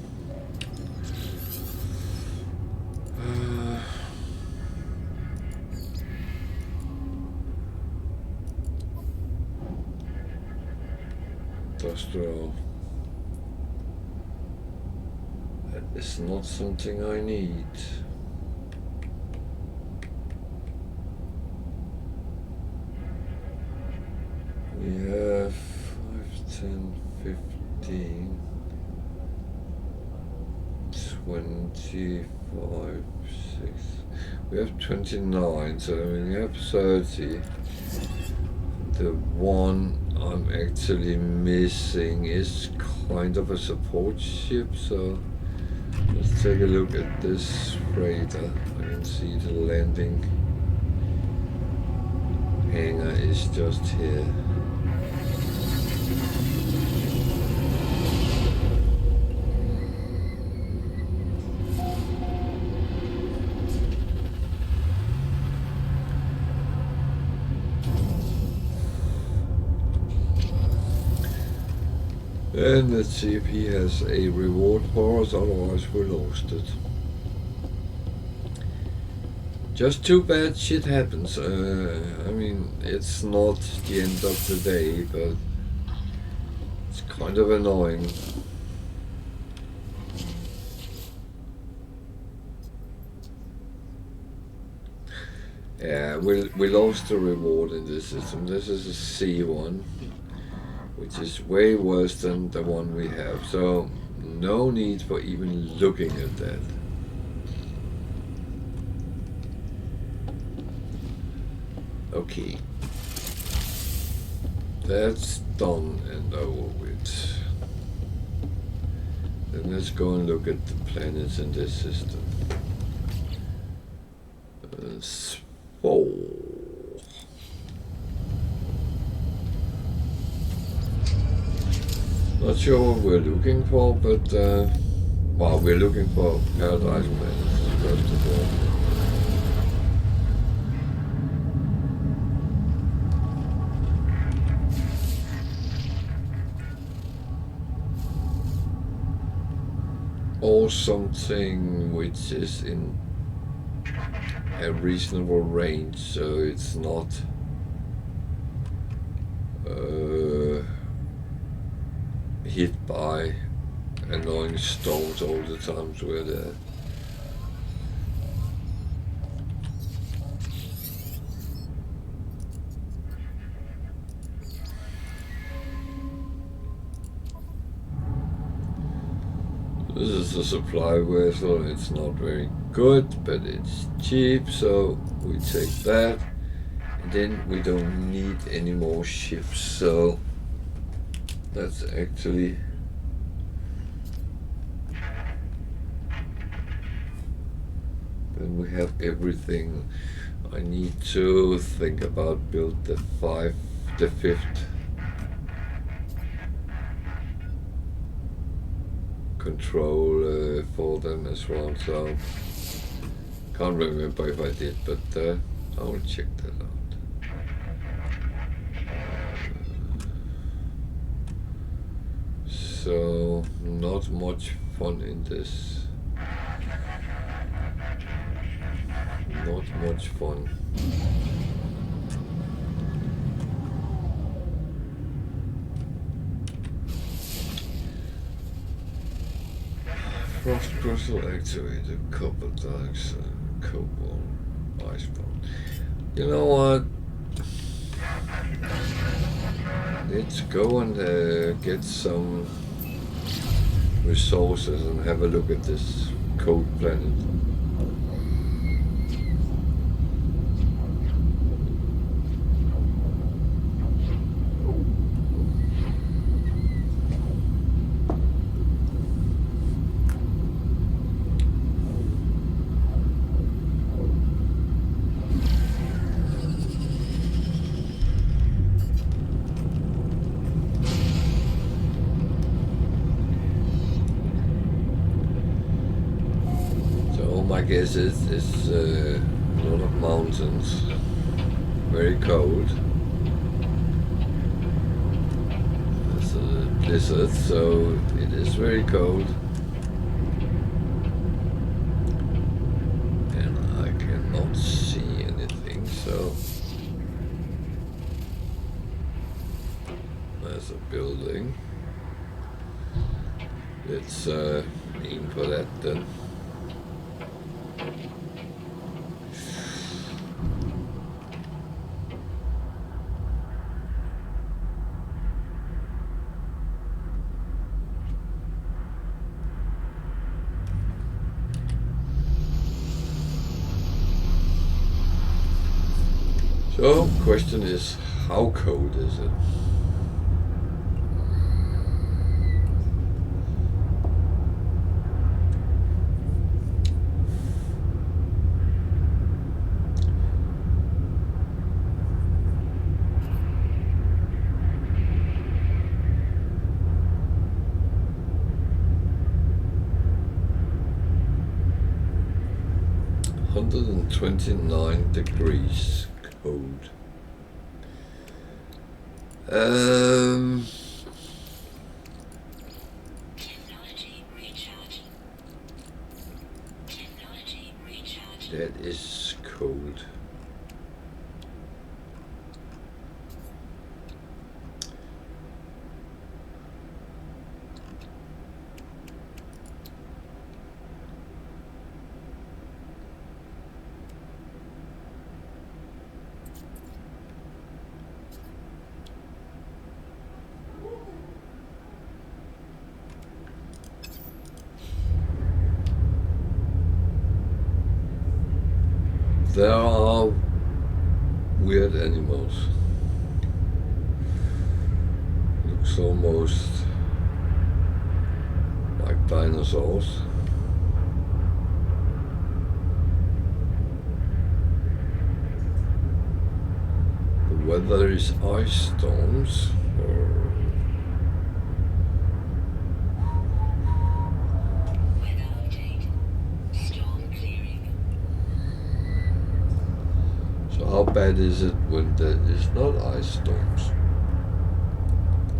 S1: industrial. That is not something I need. We have 5, 10, 15, 25, 6. We have 29, so we have 30. The one I'm actually missing is kind of a support ship, so let's take a look at this freighter. I can see the landing hangar is just here. And let's see if he has a reward for us, otherwise we lost it. Just too bad shit happens. I mean, it's not the end of the day, but it's kind of annoying. Yeah, we lost the reward in this system. This is a C1, which is way worse than the one we have. So no need for even looking at that. Okay. That's done and over with. Then let's go and look at the planets in this system. Four. Not sure what we're looking for, but well, we're looking for paradise planets first of all. Or something which is in a reasonable range, so it's not hit by annoying storms all the times we're there. This is a supply vessel. It's not very good, but it's cheap, so we take that. And then we don't need any more ships, so that's actually then we have everything. I need to think about build the fifth control for them as well, so can't remember if I did, but I will check that out. So not much fun in this. Not much fun. Frost crystal activated, copper dioxide, cobalt, icebound. You know what? Let's go and get some resources and have a look at this cold planet. I guess it's a lot of mountains, very cold. It's a blizzard, so it is very cold. And I cannot see anything, so there's a building. Let's aim for that then. So, question is, how cold is it? $129 degrees cold.
S2: Technology recharge. Technology recharge.
S1: That is cold. There are weird animals. Looks almost like dinosaurs. The weather is ice storms or
S2: Weather update. Storm clearing.
S1: so how bad is it when there is not ice storms?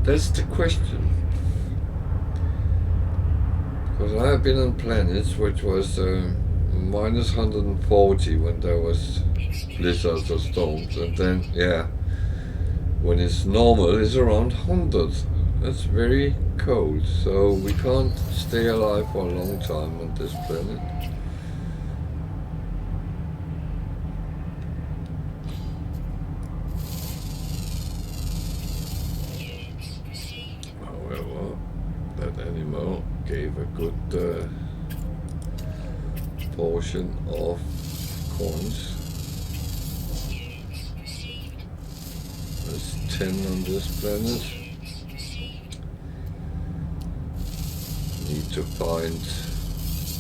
S1: That's the question. Because I have been on planets which was minus 140 when there was blizzards or storms, and then when it's normal it's around 100. That's very cold, so we can't stay alive for a long time on this planet.
S2: Units received.
S1: However, that animal gave a good portion of coins.
S2: Units received.
S1: There's 10 on this planet.
S2: Units received.
S1: Need to find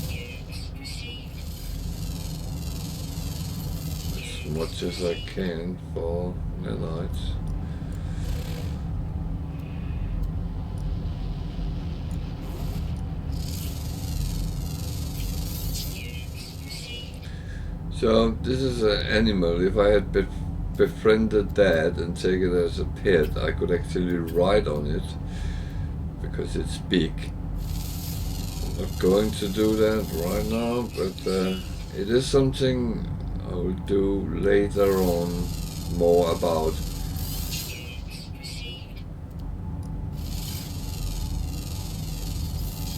S2: Units received.
S1: as much as I can for nanites.
S2: Units received.
S1: So this is an animal. If I had befriended that and take it as a pet, I could actually ride on it because it's big. I'm not going to do that right now, but it is something I will do later on more about.
S2: Units received.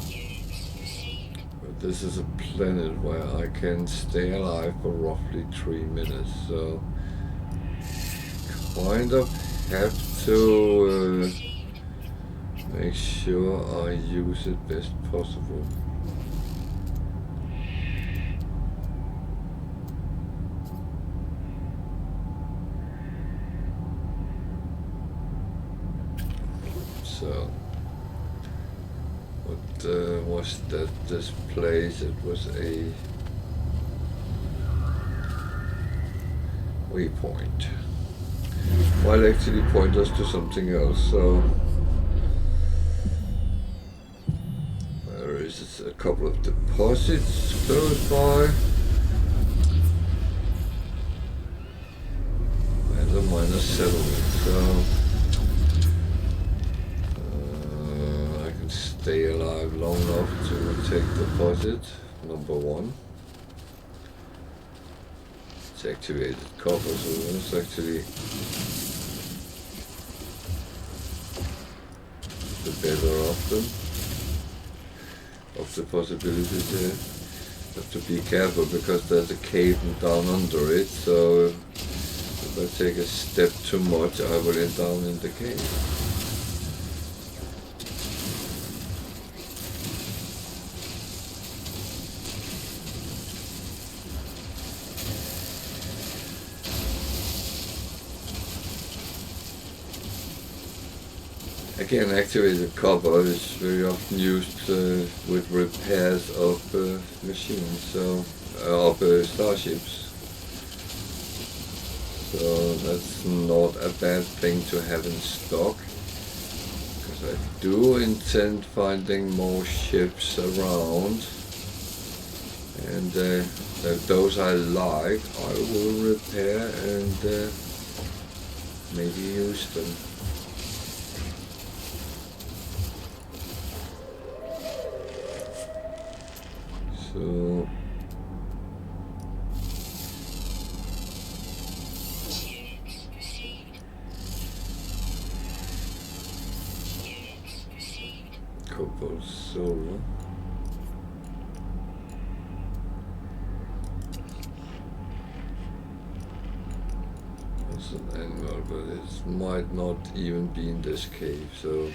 S2: Units received.
S1: But this is a planet where I can stay alive for roughly 3 minutes, so kind of have to make sure I use it best possible. So, what was that? This place? It was a waypoint. Might actually point us to something else. So there is a couple of deposits close by, and a minor settlement. So I can stay alive long enough to take deposit number 1. It's activated copper, so that's actually the better of them. of the possibilities here. Have to be careful because there's a cave down under it, so if I take a step too much I will end down in the cave. Again, activated copper is very often used with repairs of machines, so of starships. So that's not a bad thing to have in stock, because I do intend finding more ships around, and those I like, I will repair and maybe use them. So
S2: Units received. Units received.
S1: copper, silver. That's an animal, but it might not even be in this cave, so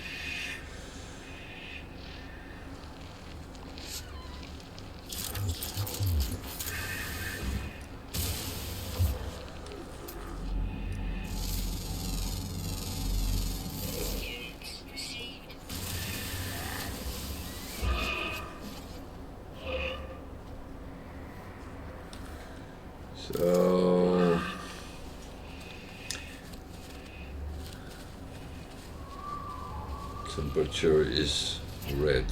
S2: Units received.
S1: So temperature is red.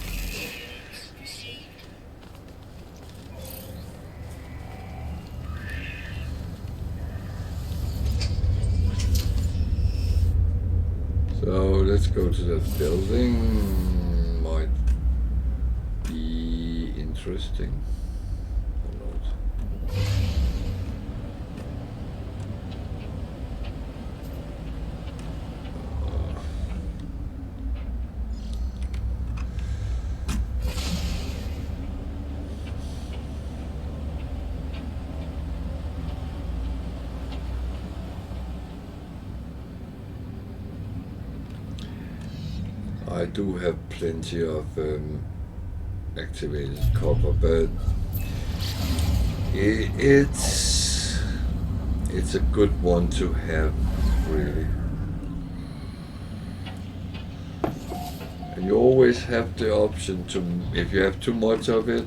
S2: Units received.
S1: So let's go to that building. Might be interesting or not. I do have plenty of activated copper, but it's a good one to have, really. And you always have the option to, if you have too much of it,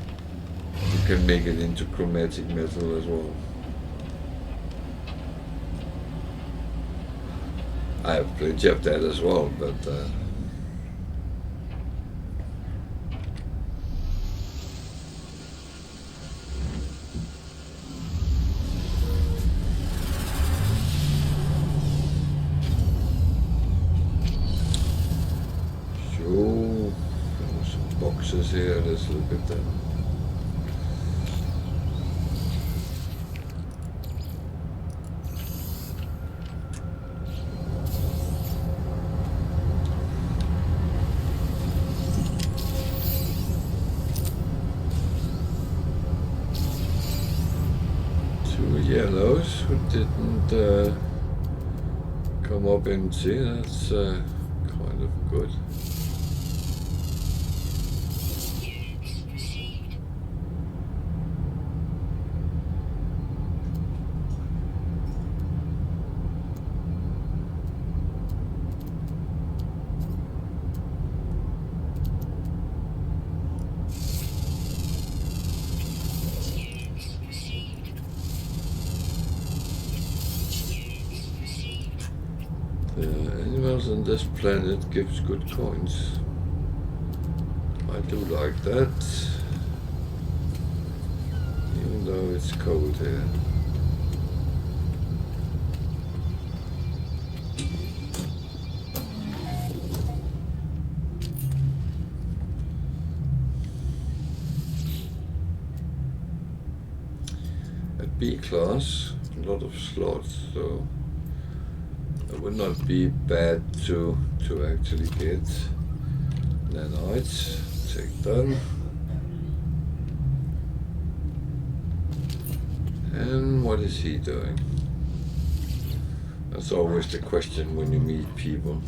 S1: you can make it into chromatic metal as well. I have plenty of that as well, but sure, there's some boxes here. Let's look at them. Two yellows who didn't come up empty. That's kind of good.
S2: Units received. Units received. Units received.
S1: The animals on this planet gives good coins. I do like that, even though it's cold here. At B class, a lot of slots, so It would not be bad to actually get nanites. Take done. And what is he doing? That's always the question when you meet people.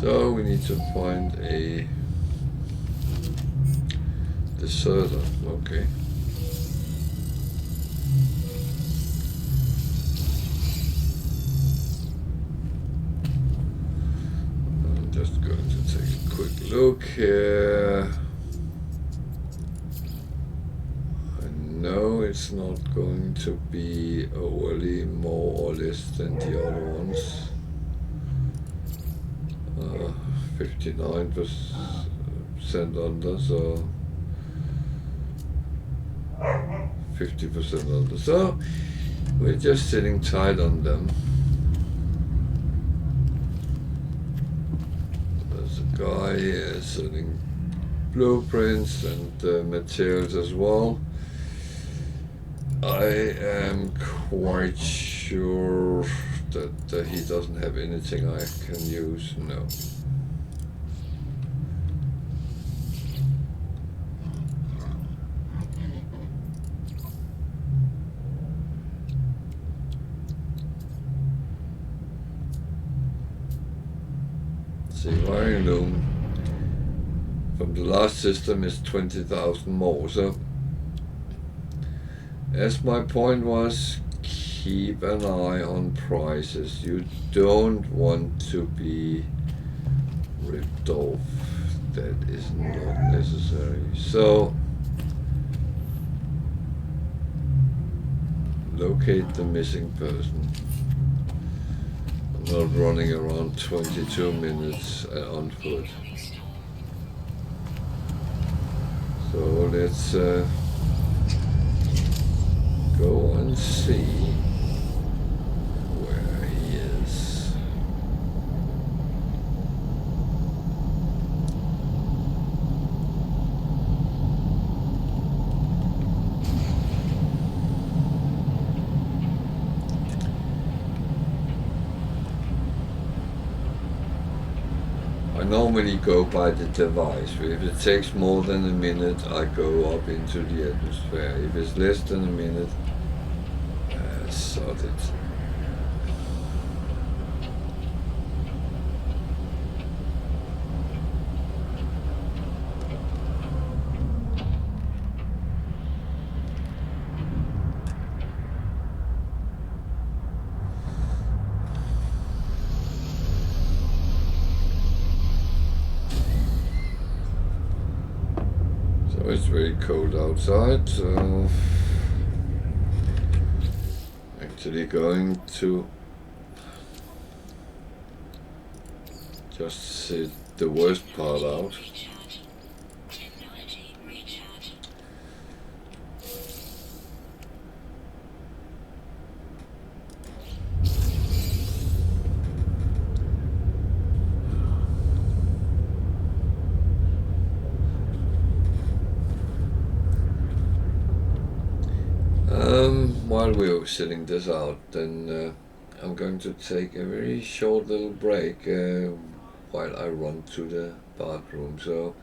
S1: So we need to find a deserter. Okay. I'm just going to take a quick look here. I know it's not going to be overly more or less than the other ones. 59% under, so 50% under. So we're just sitting tight on them. There's a guy here selling blueprints and materials as well. I am quite sure that he doesn't have anything I can use. No. See, wiring loom from the last system is 20,000 more. So, as my point was, keep an eye on prices. You don't want to be ripped off. That is not necessary. So, locate the missing person. I'm not running around 22 minutes on foot. So let's go and see where he is. I normally go by the device. If it takes more than a minute, I go up into the atmosphere. If it's less than a minute, sod it. It's very cold outside, so actually going to just sit the worst part out. While we're sitting this out, then I'm going to take a very short little break while I run to the bathroom. So